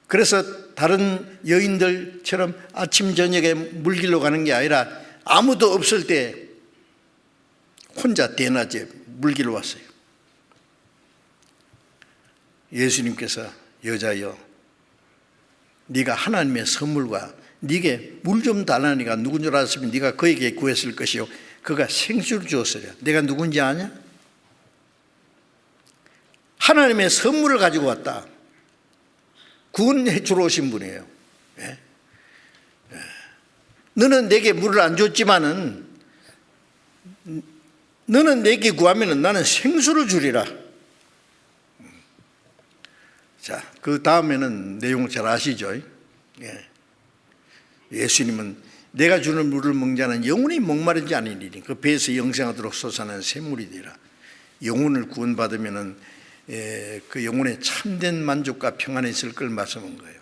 그래서 다른 여인들처럼 아침 저녁에 물길로 가는 게 아니라 아무도 없을 때 혼자 대낮에 물길로 왔어요. 예수님께서 여자여, 네가 하나님의 선물과 네게 물 좀 달라니까 누군 줄 알았으면 네가 그에게 구했을 것이요 그가 생수를 주었으랴. 내가 누군지 아냐? 하나님의 선물을 가지고 왔다. 구원해 주러 오신 분이에요. 예? 너는 내게 물을 안 줬지만은 너는 내게 구하면은 나는 생수를 주리라. 자, 그 다음에는 내용을 잘 아시죠? 예. 예수님은 내가 주는 물을 먹는 자는 영원히 목마르지 아니리니 그 배에서 영생하도록 솟아나는 샘물이 되라. 영혼을 구원받으면은 그 영혼에 참된 만족과 평안이 있을 걸 말씀한 거예요.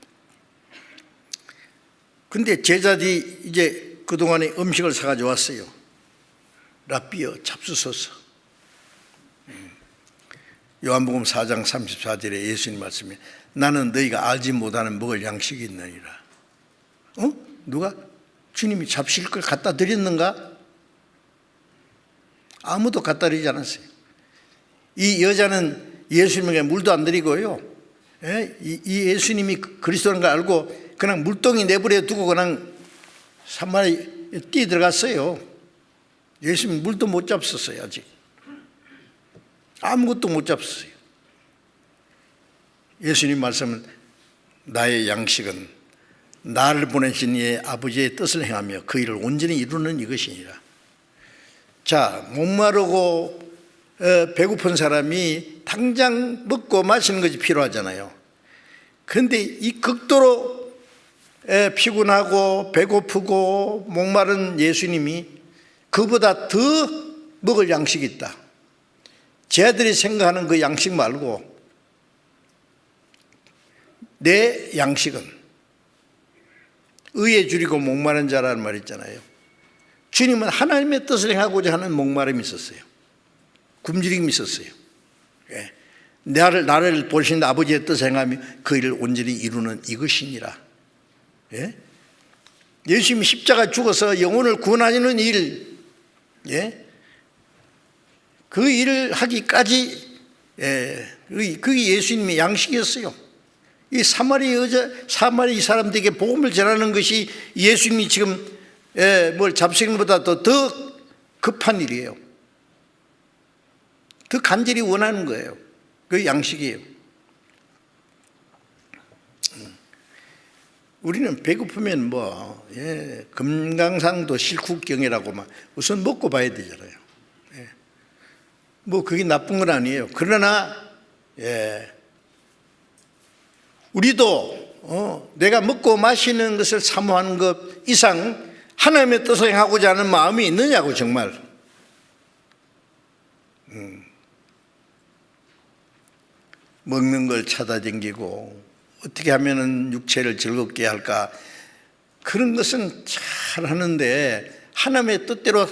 근데 제자들이 이제 그동안에 음식을 사가지고 왔어요. 라삐어 잡수소서. 요한복음 4장 34절에 예수님 말씀에 나는 너희가 알지 못하는 먹을 양식이 있느니라. 누가? 주님이 잡실 걸 갖다 드렸는가? 아무도 갖다 드리지 않았어요. 이 여자는 예수님에게 물도 안 드리고요. 이 예수님이 그리스도인 걸 알고 그냥 물동이 내버려 두고 그냥 산마리에 뛰어 들어갔어요. 예수님 물도 못 잡섰어요. 아직 아무것도 못 잡섰어요. 예수님 말씀은 나의 양식은 나를 보내신 이의 아버지의 뜻을 행하며 그 일을 온전히 이루는 이것이니라. 자, 목마르고 배고픈 사람이 당장 먹고 마시는 것이 필요하잖아요. 그런데 이 극도로 피곤하고 배고프고 목마른 예수님이 그보다 더 먹을 양식이 있다. 쟤들이 생각하는 그 양식 말고 내 양식은 의에 줄이고 목마른 자라는 말이 있잖아요. 주님은 하나님의 뜻을 행하고자 하는 목마름이 있었어요. 굶주림이 있었어요. 예. 나를 보신 아버지의 뜻을 행하며 그 일을 온전히 이루는 이것이니라. 예? 예수님이 십자가 죽어서 영혼을 구원하는 일, 예? 그 일을 하기까지 그게 예수님의 양식이었어요. 이 사마리 사람들에게 복음을 전하는 것이 예수님이 지금 뭘 잡수는 것보다 더 급한 일이에요. 더 간절히 원하는 거예요. 그 양식이에요. 우리는 배고프면 금강산도 실국경이라고 막 우선 먹고 봐야 되잖아요. 뭐 그게 나쁜 건 아니에요. 그러나 우리도 내가 먹고 마시는 것을 사모하는 것 이상 하나님의 뜻을 행하고자 하는 마음이 있느냐고 정말. 먹는 걸 찾아다니고 어떻게 하면 육체를 즐겁게 할까, 그런 것은 잘 하는데 하나님의 뜻대로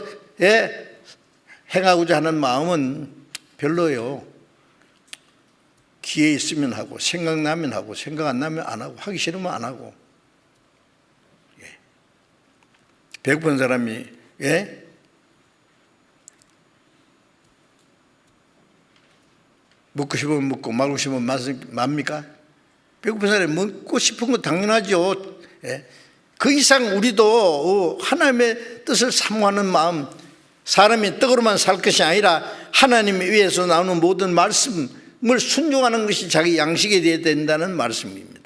행하고자 하는 마음은 별로예요. 기회 있으면 하고, 생각나면 하고, 생각 안 나면 안 하고, 하기 싫으면 안 하고. 배고픈 사람이 먹고 싶으면 먹고 말고 싶으면 맙니까? 배고픈 사람이 먹고 싶은 건 당연하죠. 예? 그 이상 우리도 하나님의 뜻을 사모하는 마음, 사람이 떡으로만 살 것이 아니라 하나님에 의해서 나오는 모든 말씀을 순종하는 것이 자기 양식이 되어야 된다는 말씀입니다.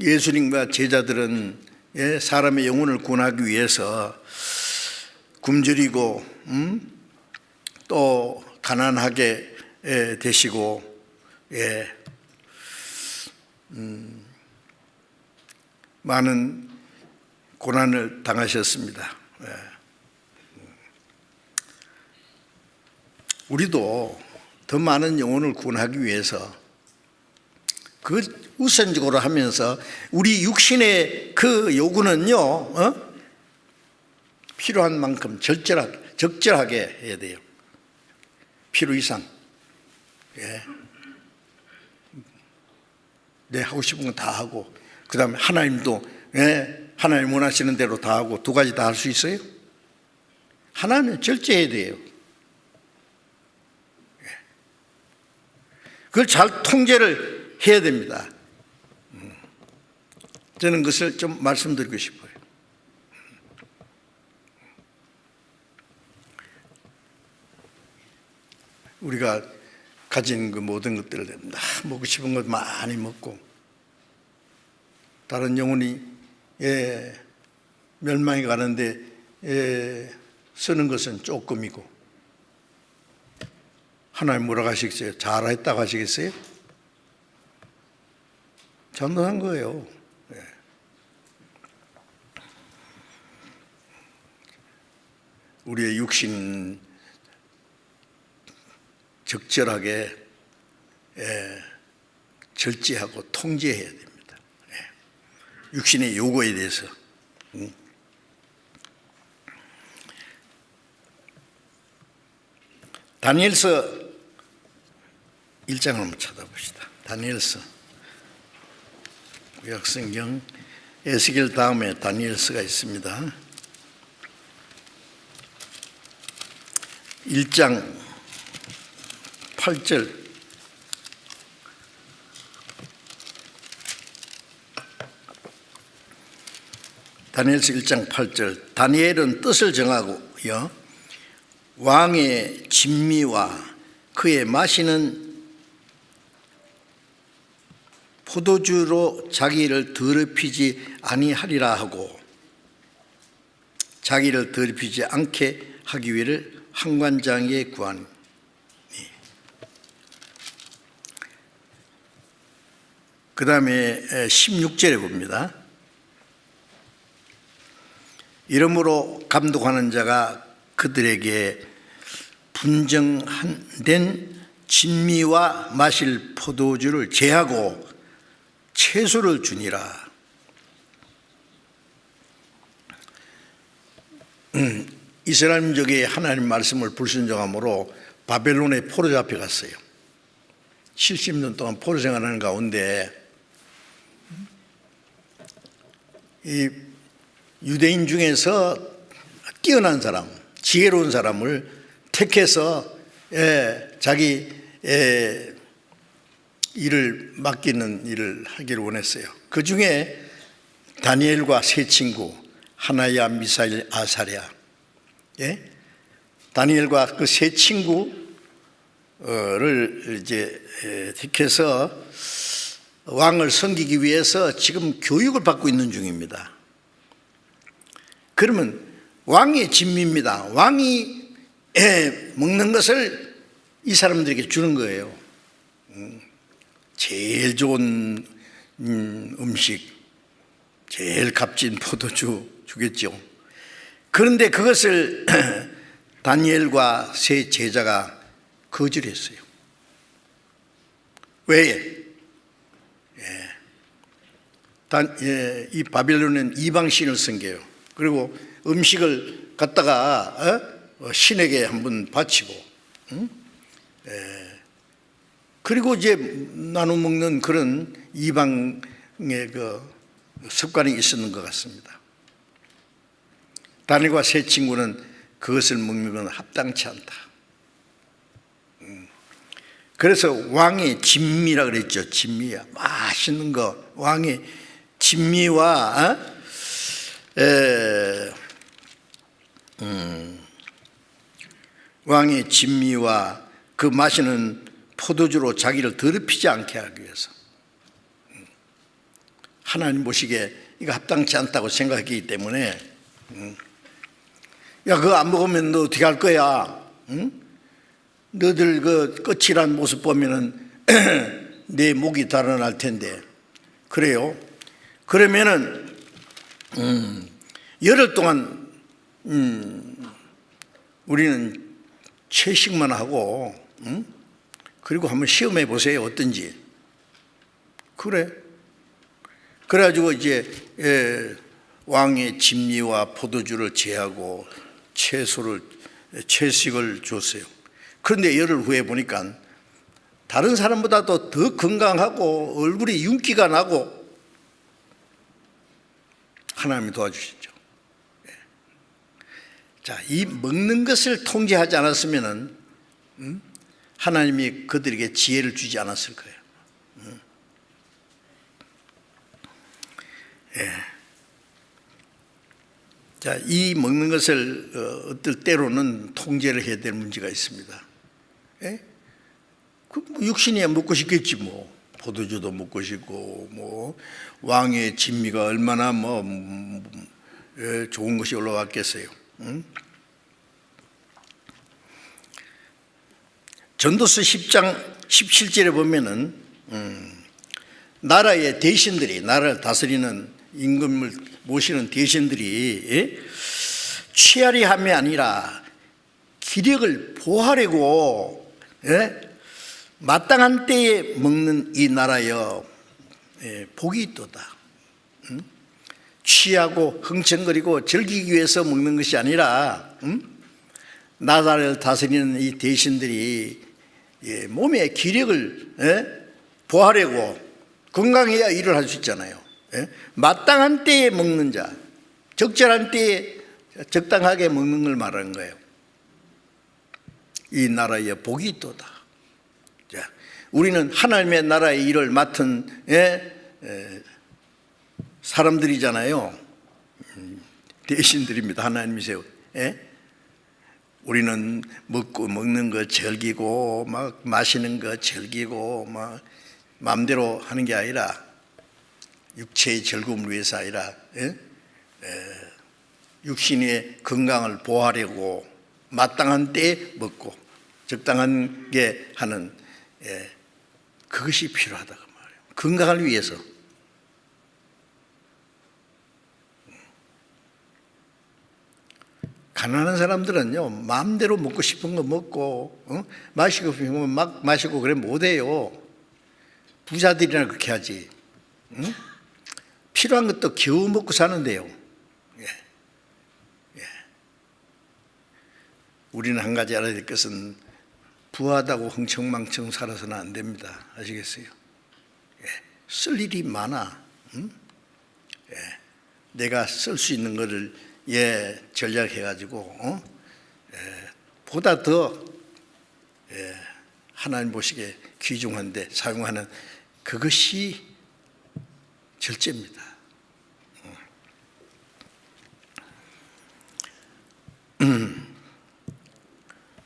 예수님과 제자들은 사람의 영혼을 구원하기 위해서 굶주리고 또 가난하게 되시고 많은 고난을 당하셨습니다. 우리도 더 많은 영혼을 구원하기 위해서 그 우선적으로 하면서 우리 육신의 그 요구는요, 필요한 만큼 적절하게 해야 돼요. 필요 이상. 내 하고 싶은 건 다 하고, 그 다음에 하나님도 하나님 원하시는 대로 다 하고, 두 가지 다 할 수 있어요? 하나님은 절제해야 돼요. 그걸 잘 통제를 해야 됩니다. 저는 그것을 좀 말씀드리고 싶어요. 우리가 가진 그 모든 것들을 먹고 싶은 것 많이 먹고 다른 영혼이 멸망해 가는데 쓰는 것은 조금이고, 하나님 뭐라고 하시겠어요? 잘했다고 하시겠어요? 잘못한 거예요. 우리의 육신 적절하게 절제하고 통제해야 됩니다. 육신의 요구에 대해서. 다니엘서 1장을 한번 찾아봅시다. 다니엘서, 구약성경 에스겔 다음에 다니엘서가 있습니다. 1장 8절. 다니엘서 1장 8절. 다니엘은 뜻을 정하고요, 왕의 진미와 그의 마시는 포도주로 자기를 더럽히지 아니하리라 하고, 자기를 더럽히지 않게 하기 위해 한관장에게 구하니. 그 다음에 16절에 봅니다. 이러므로 감독하는 자가 그들에게 분정된 진미와 마실 포도주를 제하고 채소를 주니라. 이스라엘 민족이 하나님 말씀을 불순종함으로 바벨론에 포로 잡혀갔어요. 70년 동안 포로 생활하는 가운데 이 유대인 중에서 뛰어난 사람, 지혜로운 사람을 택해서 자기 일을 맡기는 일을 하기를 원했어요. 그 중에 다니엘과 세 친구, 하나야, 미사일, 아사랴, 다니엘과 그 세 친구를 이제 택해서 왕을 섬기기 위해서 지금 교육을 받고 있는 중입니다. 그러면 왕의 진미입니다. 왕이 먹는 것을 이 사람들에게 주는 거예요. 제일 좋은 음식, 제일 값진 포도주 주겠죠. 그런데 그것을 다니엘과 세 제자가 거절했어요. 왜? 이 바벨론은 이방신을 섬겨요. 그리고 음식을 갖다가 신에게 한번 바치고, 그리고 이제 나눠 먹는 그런 이방의 그 습관이 있었는 것 같습니다. 다니엘과 세 친구는 그것을 먹는 건 합당치 않다. 그래서 왕의 진미라 그랬죠. 진미야, 맛있는 거. 왕의 진미와 왕의 진미와 그 마시는 포도주로 자기를 더럽히지 않게 하기 위해서 하나님 보시기에 이거 합당치 않다고 생각했기 때문에 야, 그거 안 먹으면 너 어떻게 할 거야? 응? 너들 그 끝이란 모습 보면은 내 목이 달아날 텐데. 그래요? 그러면은 열흘 동안 우리는 채식만 하고 그리고 한번 시험해 보세요. 어떤지. 그래. 그래가지고 이제 왕의 진미와 포도주를 제하고 채식을 줬어요. 그런데 열흘 후에 보니까 다른 사람보다도 더 건강하고 얼굴에 윤기가 나고 하나님이 도와주시죠. 자, 이 먹는 것을 통제하지 않았으면 하나님이 그들에게 지혜를 주지 않았을 거예요. 자, 이 먹는 것을 어떨 때로는 통제를 해야 될 문제가 있습니다. 그 육신이야 먹고 싶겠지 뭐. 포도주도 먹고 싶고 뭐 왕의 진미가 얼마나 좋은 것이 올라왔겠어요. 전도서 10장 17절에 보면은 나라의 대신들이, 나라를 다스리는 임금을 모시는 대신들이 취하리함이 아니라 기력을 보하려고 마땅한 때에 먹는 이 나라여 복이 있도다. 취하고 흥청거리고 즐기기 위해서 먹는 것이 아니라 나라를 다스리는 이 대신들이 몸의 기력을 보하려고, 건강해야 일을 할 수 있잖아요. 마땅한 때에 먹는 자, 적절한 때에 적당하게 먹는 걸 말하는 거예요. 이 나라에 복이 있도다. 자, 우리는 하나님의 나라의 일을 맡은 사람들이잖아요. 대신들입니다. 하나님이 세운. 우리는 먹는 거 즐기고 막 마시는 거 즐기고 막 마음대로 하는 게 아니라, 육체의 즐거움을 위해서 아니라 육신의 건강을 보호하려고 마땅한 때에 먹고 적당한 게 하는 그것이 필요하다고 말해요. 건강을 위해서. 가난한 사람들은요, 마음대로 먹고 싶은 거 먹고 마시고 싶은 거 막 마시고 그래 못해요. 부자들이나 그렇게 하지. 필요한 것도 겨우 먹고 사는데요. 우리는 한 가지 알아야 될 것은 부하다고 흥청망청 살아서는 안 됩니다. 아시겠어요? 쓸 일이 많아. 내가 쓸 수 있는 거를 전략해가지고 보다 더 하나님 보시기에 귀중한데 사용하는 그것이 절제입니다.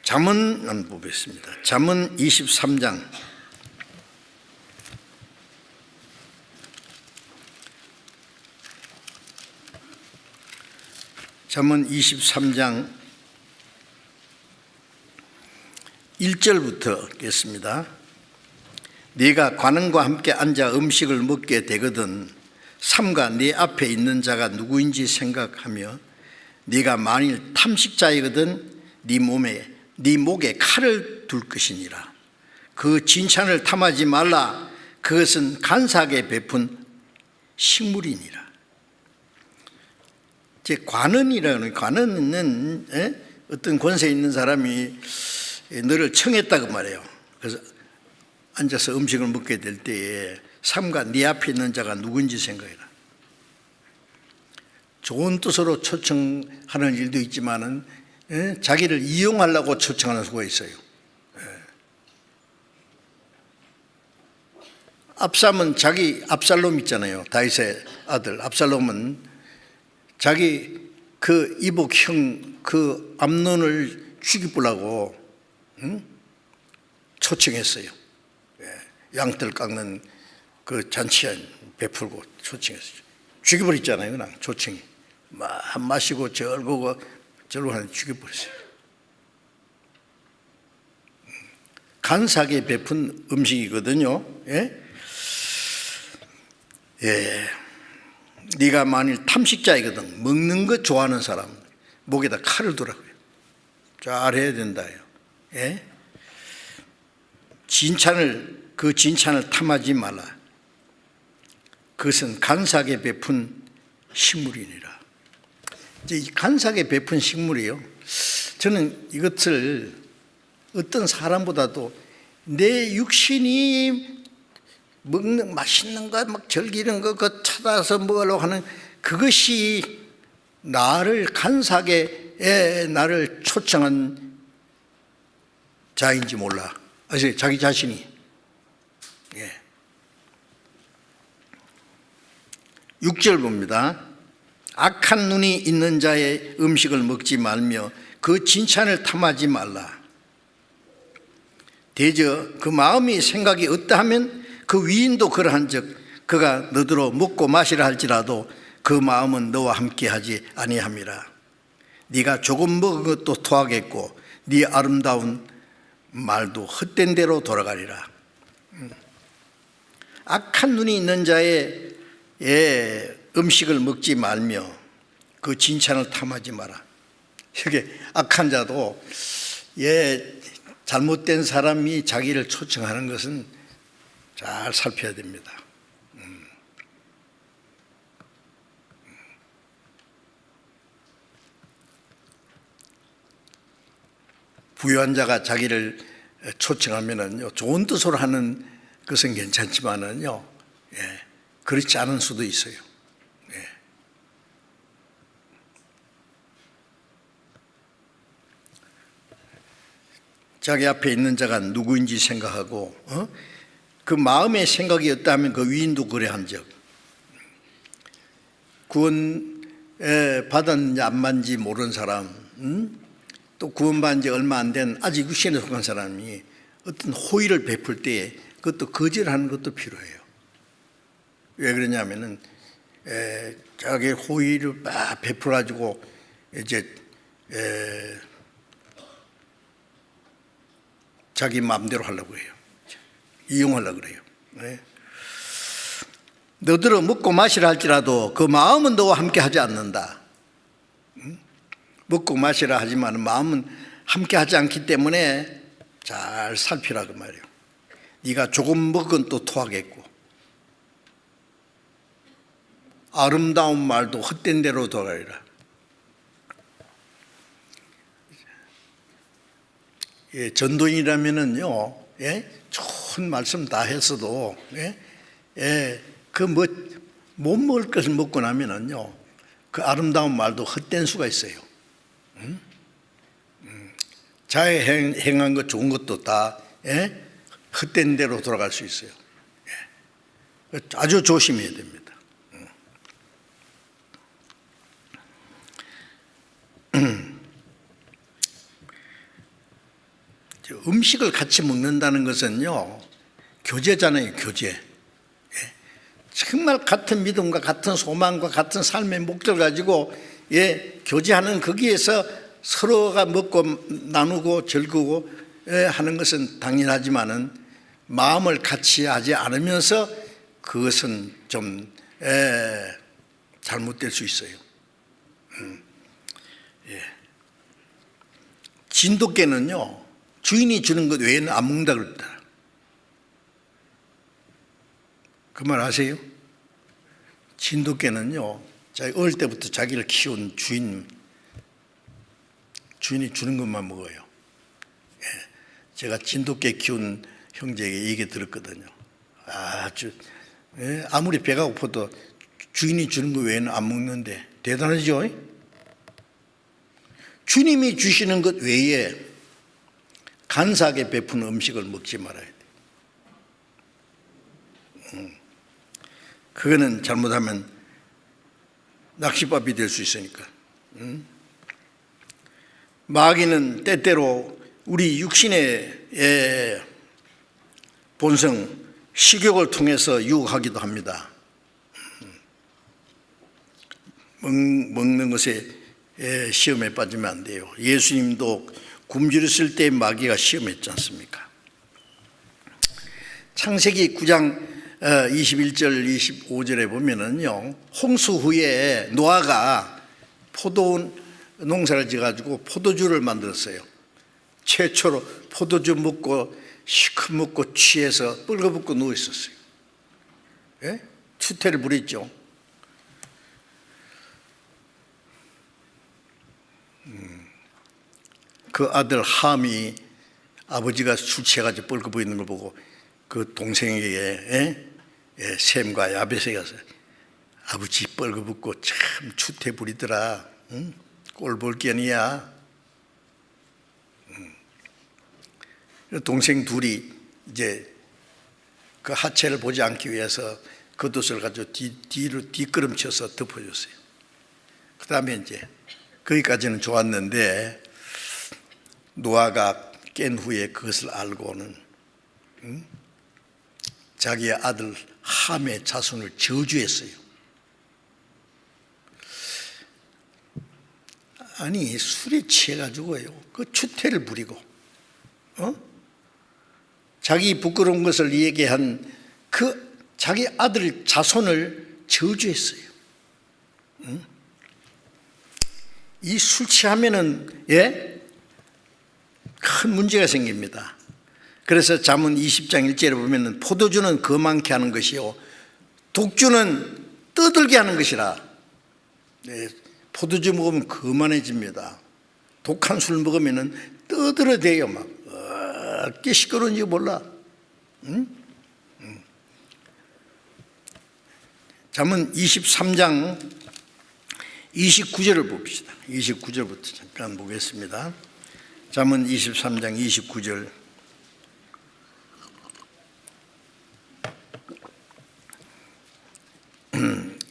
잠언 한번 보겠습니다. 잠언 23장 잠언 23장 1절부터 읽겠습니다. 네가 관원과 함께 앉아 음식을 먹게 되거든 삼가 네 앞에 있는 자가 누구인지 생각하며 네가 만일 탐식자이거든 네 목에 칼을 둘 것이니라. 그 진찬을 탐하지 말라. 그것은 간사하게 베푼 식물이니라. 관원이라는, 관원은 어떤 권세 있는 사람이 너를 청했다고 말해요. 그래서 앉아서 음식을 먹게 될 때에 삼가 네 앞에 있는 자가 누군지 생각해라. 좋은 뜻으로 초청하는 일도 있지만은 자기를 이용하려고 초청하는 수가 있어요. 압살롬 있잖아요. 다윗의 아들 압살롬은 자기 그 이복 형 그 암논을 죽이려고 초청했어요. 양털 깎는 그 잔치 베풀고 초청했어요. 죽여버렸잖아요. 그냥 초청이 막 마시고 절고 하는 죽여버렸어요. 간사하게 베푼 음식이거든요. 네가 만일 탐식자이거든, 먹는 거 좋아하는 사람 목에다 칼을 두라고요. 잘해야 된다요. 그 진찬을 탐하지 말라. 그것은 간사하게 베푼 식물이니라. 이제 이 간사하게 베푼 식물이요, 저는 이것을 어떤 사람보다도 내 육신이 먹는 맛있는 거 막 즐기는 거 그거 찾아서 먹으려고 하는 그것이 나를 간사하게 나를 초청한 자인지 몰라. 자기 자신이. 6절 봅니다. 악한 눈이 있는 자의 음식을 먹지 말며 그 진찬을 탐하지 말라. 대저 그 마음이 생각이 어떠하면 그 위인도 그러한즉 그가 너더러 먹고 마시라 할지라도 그 마음은 너와 함께하지 아니함이라. 네가 조금 먹은 것도 토하겠고 네 아름다운 말도 헛된 대로 돌아가리라. 악한 눈이 있는 자의 음식을 먹지 말며 그 진찬을 탐하지 마라. 이게 악한 자도 잘못된 사람이 자기를 초청하는 것은 잘 살펴야 됩니다. 부유한 자가 자기를 초청하면은요, 좋은 뜻으로 하는 것은 괜찮지만은요, 그렇지 않은 수도 있어요. 자기 앞에 있는 자가 누구인지 생각하고 그 마음의 생각이 없다면 그 위인도 그래 한즉 구원 받았는지 안 받은지 모르는 사람, 또 구원받은 지 얼마 안 된 아직 육신에 속한 사람이 어떤 호의를 베풀 때에 그것도 거절하는 것도 필요해요. 왜 그러냐면은 자기 호의를 막 베풀어가지고 이제 자기 마음대로 하려고 해요. 이용하려고 그래요. 너더러 먹고 마시라 할지라도 그 마음은 너와 함께 하지 않는다. 먹고 마시라 하지만 마음은 함께 하지 않기 때문에 잘 살피라 그 말이에요. 네가 조금 먹은 또 토하겠고 아름다운 말도 헛된 대로 돌아리라. 전도인이라면은요, 좋은 말씀 다 했어도 그 못 먹을 것을 먹고 나면은요, 그 아름다운 말도 헛된 수가 있어요. 자기 행한 것 좋은 것도 다 헛된 대로 돌아갈 수 있어요. 아주 조심해야 됩니다. 음식을 같이 먹는다는 것은요, 교제잖아요. 교제. 정말 같은 믿음과 같은 소망과 같은 삶의 목적을 가지고 교제하는 거기에서 서로가 먹고 나누고 즐기고 하는 것은 당연하지만은 마음을 같이 하지 않으면서 그것은 좀 잘못될 수 있어요. 진돗개는요, 주인이 주는 것 외에는 안 먹는다 그럽니다. 그 말 아세요? 진돗개는요, 어릴 때부터 자기를 키운 주인이 주는 것만 먹어요. 제가 진돗개 키운 형제에게 얘기 들었거든요. 아무리 배가 고파도 주인이 주는 것 외에는 안 먹는데 대단하죠? 주님이 주시는 것 외에 간사하게 베푸는 음식을 먹지 말아야 돼. 그거는 잘못하면 낚시밥이 될 수 있으니까. 마귀는 때때로 우리 육신의 본성, 식욕을 통해서 유혹하기도 합니다. 먹는 것에 시험에 빠지면 안 돼요. 예수님도 굶주렸을 때 마귀가 시험했지 않습니까? 창세기 9장 21절 25절에 보면은요, 홍수 후에 노아가 포도 농사를 지어가지고 포도주를 만들었어요. 최초로 포도주 먹고 시커멓고 취해서 뻘거벗고 누워 있었어요. 예? 추태를 부렸죠. 그 아들 함이 아버지가 술 취해가지고 뻘거벗고 있는 걸 보고 그 동생에게 셈과 야벳에게 가서 아버지 뻘거벗고 참 추태 부리더라. 응? 꼴 볼 게니야. 동생 둘이 이제 그 하체를 보지 않기 위해서 겉옷을 가지고 뒤로 뒷걸음쳐서 덮어줬어요. 그 다음에 이제 거기까지는 좋았는데 노아가 깬 후에 그것을 알고는 자기의 아들 함의 자손을 저주했어요. 아니 술에 취해가지고요 그 추태를 부리고 자기 부끄러운 것을 얘기한 그 자기 아들 자손을 저주했어요. 이 술 취하면은 큰 문제가 생깁니다. 그래서 잠언 20장 1절에 보면은 포도주는 거만케 하는 것이요 독주는 떠들게 하는 것이라. 포도주 먹으면 거만해집니다. 독한 술 먹으면은 떠들어대요. 막 어떻게 시끄러운지 몰라. 잠언 23장 29절을 봅시다. 29절부터 잠깐 보겠습니다. 잠언 23장 29절.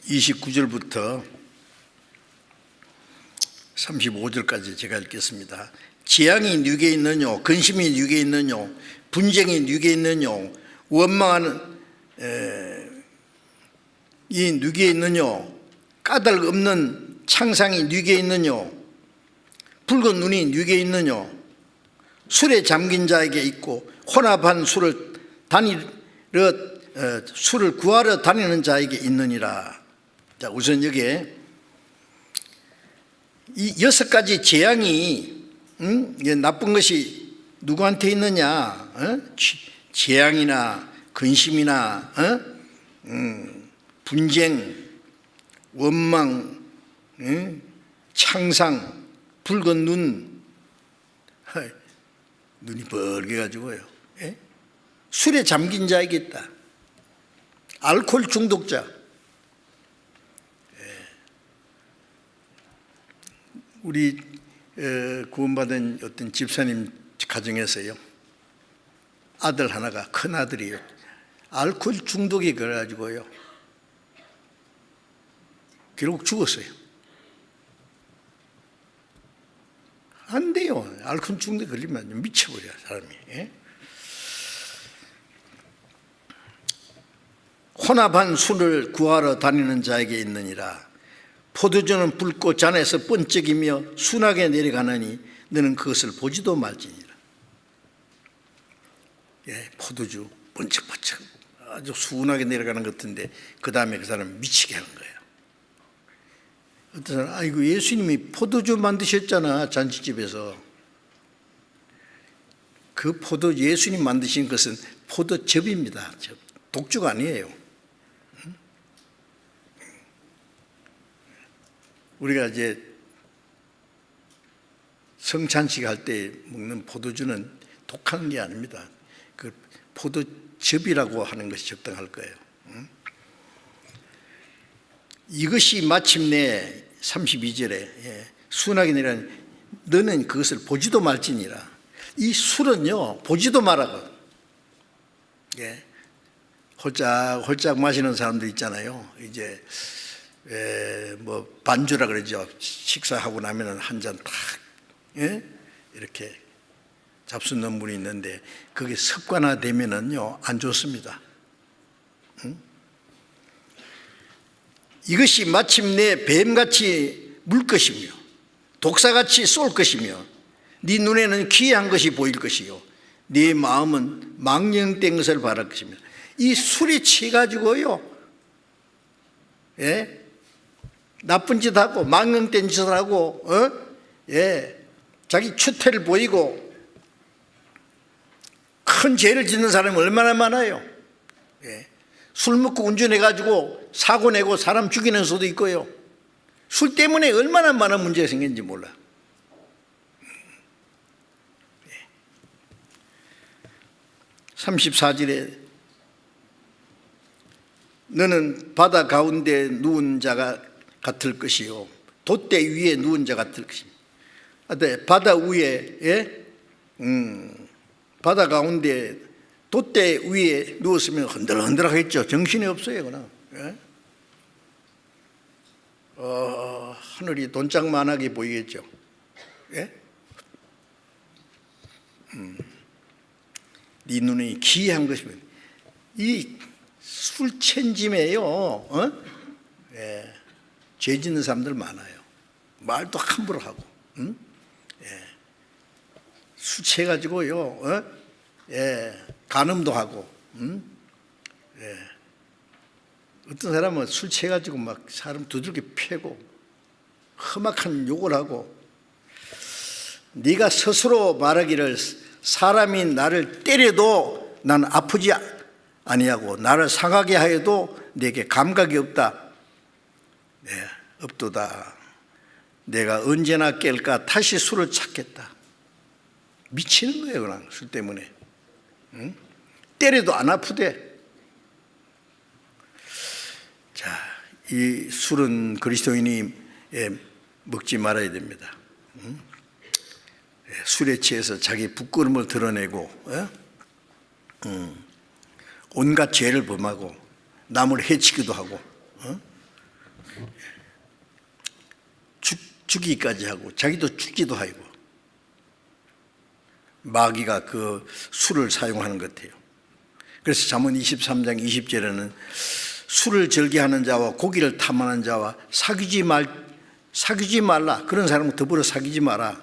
(29절부터) 35절까지 제가 읽겠습니다. 재앙이 네게 있느뇨 근심이 네게 있느뇨 분쟁이 네게 있느뇨 원망하는 이 네게 있느뇨 까닭 없는 창상이 네게 있느뇨 붉은 눈이 네게 있느뇨 술에 잠긴 자에게 있고 혼합한 술을 구하러 다니는 자에게 있느니라. 자, 우선 여기에 이 6가지 재앙이 나쁜 것이 누구한테 있느냐? 재앙이나 근심이나 분쟁, 원망, 창상, 붉은 눈이 벌게가지고요. 술에 잠긴 자에게 있다. 알코올 중독자. 우리 구원받은 어떤 집사님 가정에서요, 아들 하나가, 큰 아들이요, 알코올 중독이 그래가지고요 결국 죽었어요. 안 돼요. 알코올 중독 걸리면 미쳐버려요, 사람이. 혼합한 술을 구하러 다니는 자에게 있느니라. 포도주는 붉고 잔에서 번쩍이며 순하게 내려가느니 너는 그것을 보지도 말지니라. 포도주 번쩍번쩍 아주 순하게 내려가는 것 같은데 그 다음에 그 사람 미치게 하는 거예요. 어떤 사람, 아이고 예수님이 포도주 만드셨잖아, 잔치집에서. 그 예수님 만드신 것은 포도즙입니다. 독주가 아니에요. 우리가 이제 성찬식 할 때 먹는 포도주는 독한 게 아닙니다. 그 포도즙이라고 하는 것이 적당할 거예요. 이것이 마침내 32절에 순하게 내라 너는 그것을 보지도 말지니라. 이 술은요 보지도 말라고. 홀짝 마시는 사람들 있잖아요. 이제 뭐 반주라 그러죠. 식사하고 나면은 한 잔 탁 이렇게 잡수는 분이 있는데 그게 습관화되면은요 안 좋습니다. 이것이 마침내 뱀같이 물 것이며 독사같이 쏠 것이며 네 눈에는 기이한 것이 보일 것이요 네 마음은 망령된 것을 바랄 것이며. 이 술이 취해가지고요 나쁜 짓 하고 망령된 짓을 하고 자기 추태를 보이고 큰 죄를 짓는 사람이 얼마나 많아요. 술 먹고 운전해가지고 사고 내고 사람 죽이는 수도 있고요. 술 때문에 얼마나 많은 문제가 생겼는지 몰라. 예. 34절에 너는 바다 가운데 누운 자가 같을 것이요 돛대 위에 누운 자 같을 것입니다. 바다 위에 바다 가운데 돛대 위에 누웠으면 흔들흔들하겠죠. 정신이 없어요 그냥. 하늘이 돈짝만하게 보이겠죠. 네 눈이 기이한 것이면 이 술챈짐에요 죄 짓는 사람들 많아요. 말도 함부로 하고 술 취해가지고요 간음도 하고 어떤 사람은 술 취해가지고 막 사람 두들겨 패고 험악한 욕을 하고. 네가 스스로 말하기를 사람이 나를 때려도 난 아프지 아니하고 나를 상하게 하여도 내게 감각이 없다. 없도다. 내가 언제나 깰까 다시 술을 찾겠다. 미치는 거예요 그냥 술 때문에. 때려도 안 아프대. 자, 이 술은 그리스도인이 먹지 말아야 됩니다. 술에 취해서 자기 부끄러움을 드러내고 온갖 죄를 범하고 남을 해치기도 하고 죽이기까지 하고 자기도 죽기도 하고. 마귀가 그 술을 사용하는 것 같아요. 그래서 잠언 23장 20절에는 술을 즐겨하는 자와 고기를 탐하는 자와 사귀지 말라. 그런 사람은 더불어 사귀지 마라.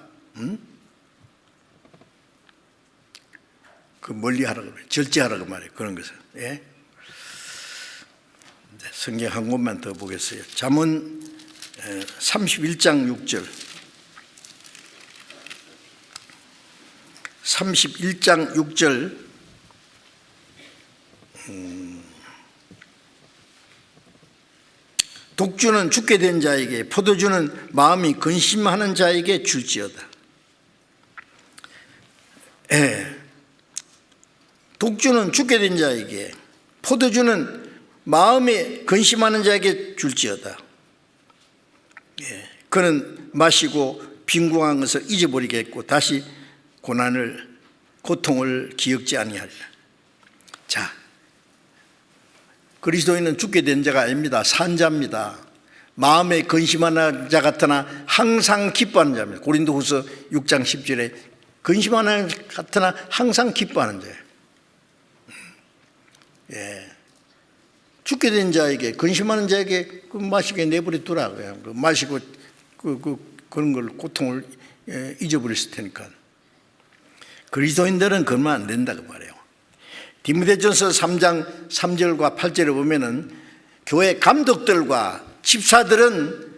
그 멀리하라고 말해요. 절제하라고 말해요. 그런 것을. 성경 한 곳만 더 보겠어요. 잠언 31장 6절. 31장 6절. 독주는 죽게 된 자에게 포도주는 마음이 근심하는 자에게 줄지어다. 독주는 죽게 된 자에게 포도주는 마음에 근심하는 자에게 줄지어다. 그는 마시고 빈궁한 것을 잊어버리겠고 다시 고통을 기억지 아니하리라. 자, 그리스도인은 죽게 된 자가 아닙니다. 산 자입니다. 마음에 근심하는 자 같으나 항상 기뻐하는 자입니다. 고린도후서 6장 10절에 근심하는 자 같으나 항상 기뻐하는 자예요. 죽게 된 자에게 근심하는 자에게 마시게 내버려 두라고요. 마시고 그런 걸 고통을 잊어버렸을 테니까. 그리스도인들은 그러면 안 된다고 말해요. 디모데전서 3장 3절과 8절에 보면은 교회 감독들과 집사들은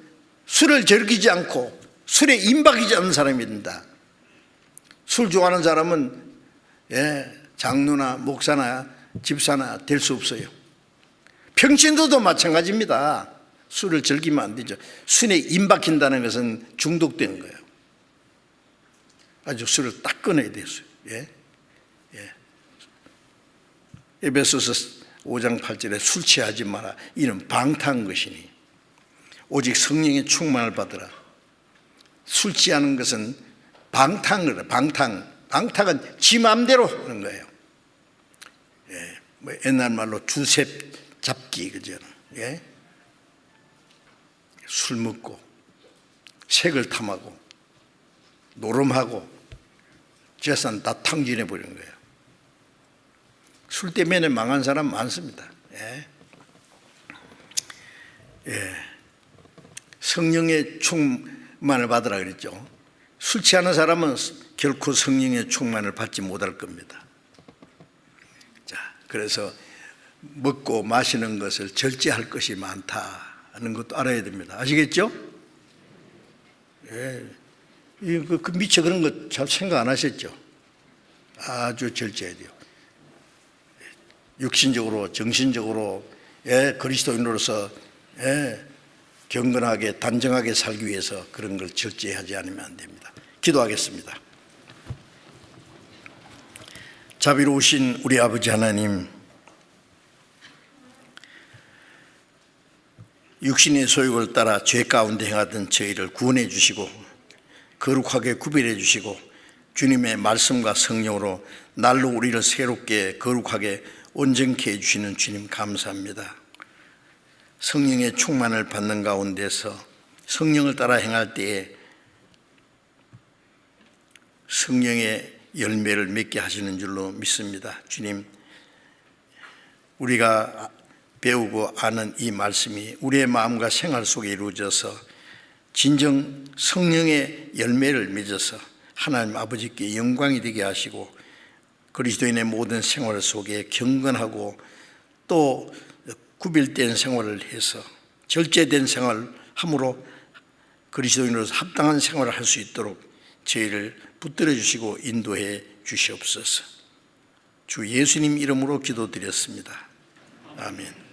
술을 즐기지 않고 술에 임박이지 않는 사람이 된다. 술 좋아하는 사람은 장로나 목사나 집사나 될 수 없어요. 평신도도 마찬가지입니다. 술을 즐기면 안 되죠. 술에 임박힌다는 것은 중독되는 거예요. 아주 술을 딱 끊어야 됐어요. 에베소서 5장 8절에 술 취하지 마라. 이는 방탕한 것이니 오직 성령의 충만을 받으라. 술 취하는 것은 방탕을, 방탕은 지 마음대로 하는 거예요. 예, 뭐 옛날 말로 주셉 잡기, 그죠? 예? 술 먹고 색을 탐하고 노름하고 재산 다 탕진해 버리는 거예요. 술 때문에 망한 사람 많습니다. 예. 예. 성령의 충만을 받으라 그랬죠. 술 취하는 사람은 결코 성령의 충만을 받지 못할 겁니다. 자, 그래서 먹고 마시는 것을 절제할 것이 많다는 것도 알아야 됩니다. 아시겠죠? 예. 미처 그런 거 잘 생각 안 하셨죠? 아주 절제해야 돼요. 육신적으로, 정신적으로, 예, 그리스도인으로서, 예, 경건하게, 단정하게 살기 위해서 그런 걸 절제하지 않으면 안 됩니다. 기도하겠습니다. 자비로우신 우리 아버지 하나님, 육신의 소욕을 따라 죄 가운데 행하던 저희를 구원해 주시고 거룩하게 구별해 주시고 주님의 말씀과 성령으로 날로 우리를 새롭게 거룩하게 온전케 해주시는 주님 감사합니다. 성령의 충만을 받는 가운데서 성령을 따라 행할 때에 성령의 열매를 맺게 하시는 줄로 믿습니다. 주님, 우리가 배우고 아는 이 말씀이 우리의 마음과 생활 속에 이루어져서 진정 성령의 열매를 맺어서 하나님 아버지께 영광이 되게 하시고 그리스도인의 모든 생활 속에 경건하고 또 구별된 생활을 해서 절제된 생활을 함으로 그리스도인으로서 합당한 생활을 할 수 있도록 저희를 붙들어 주시고 인도해 주시옵소서. 주 예수님 이름으로 기도드렸습니다. 아멘.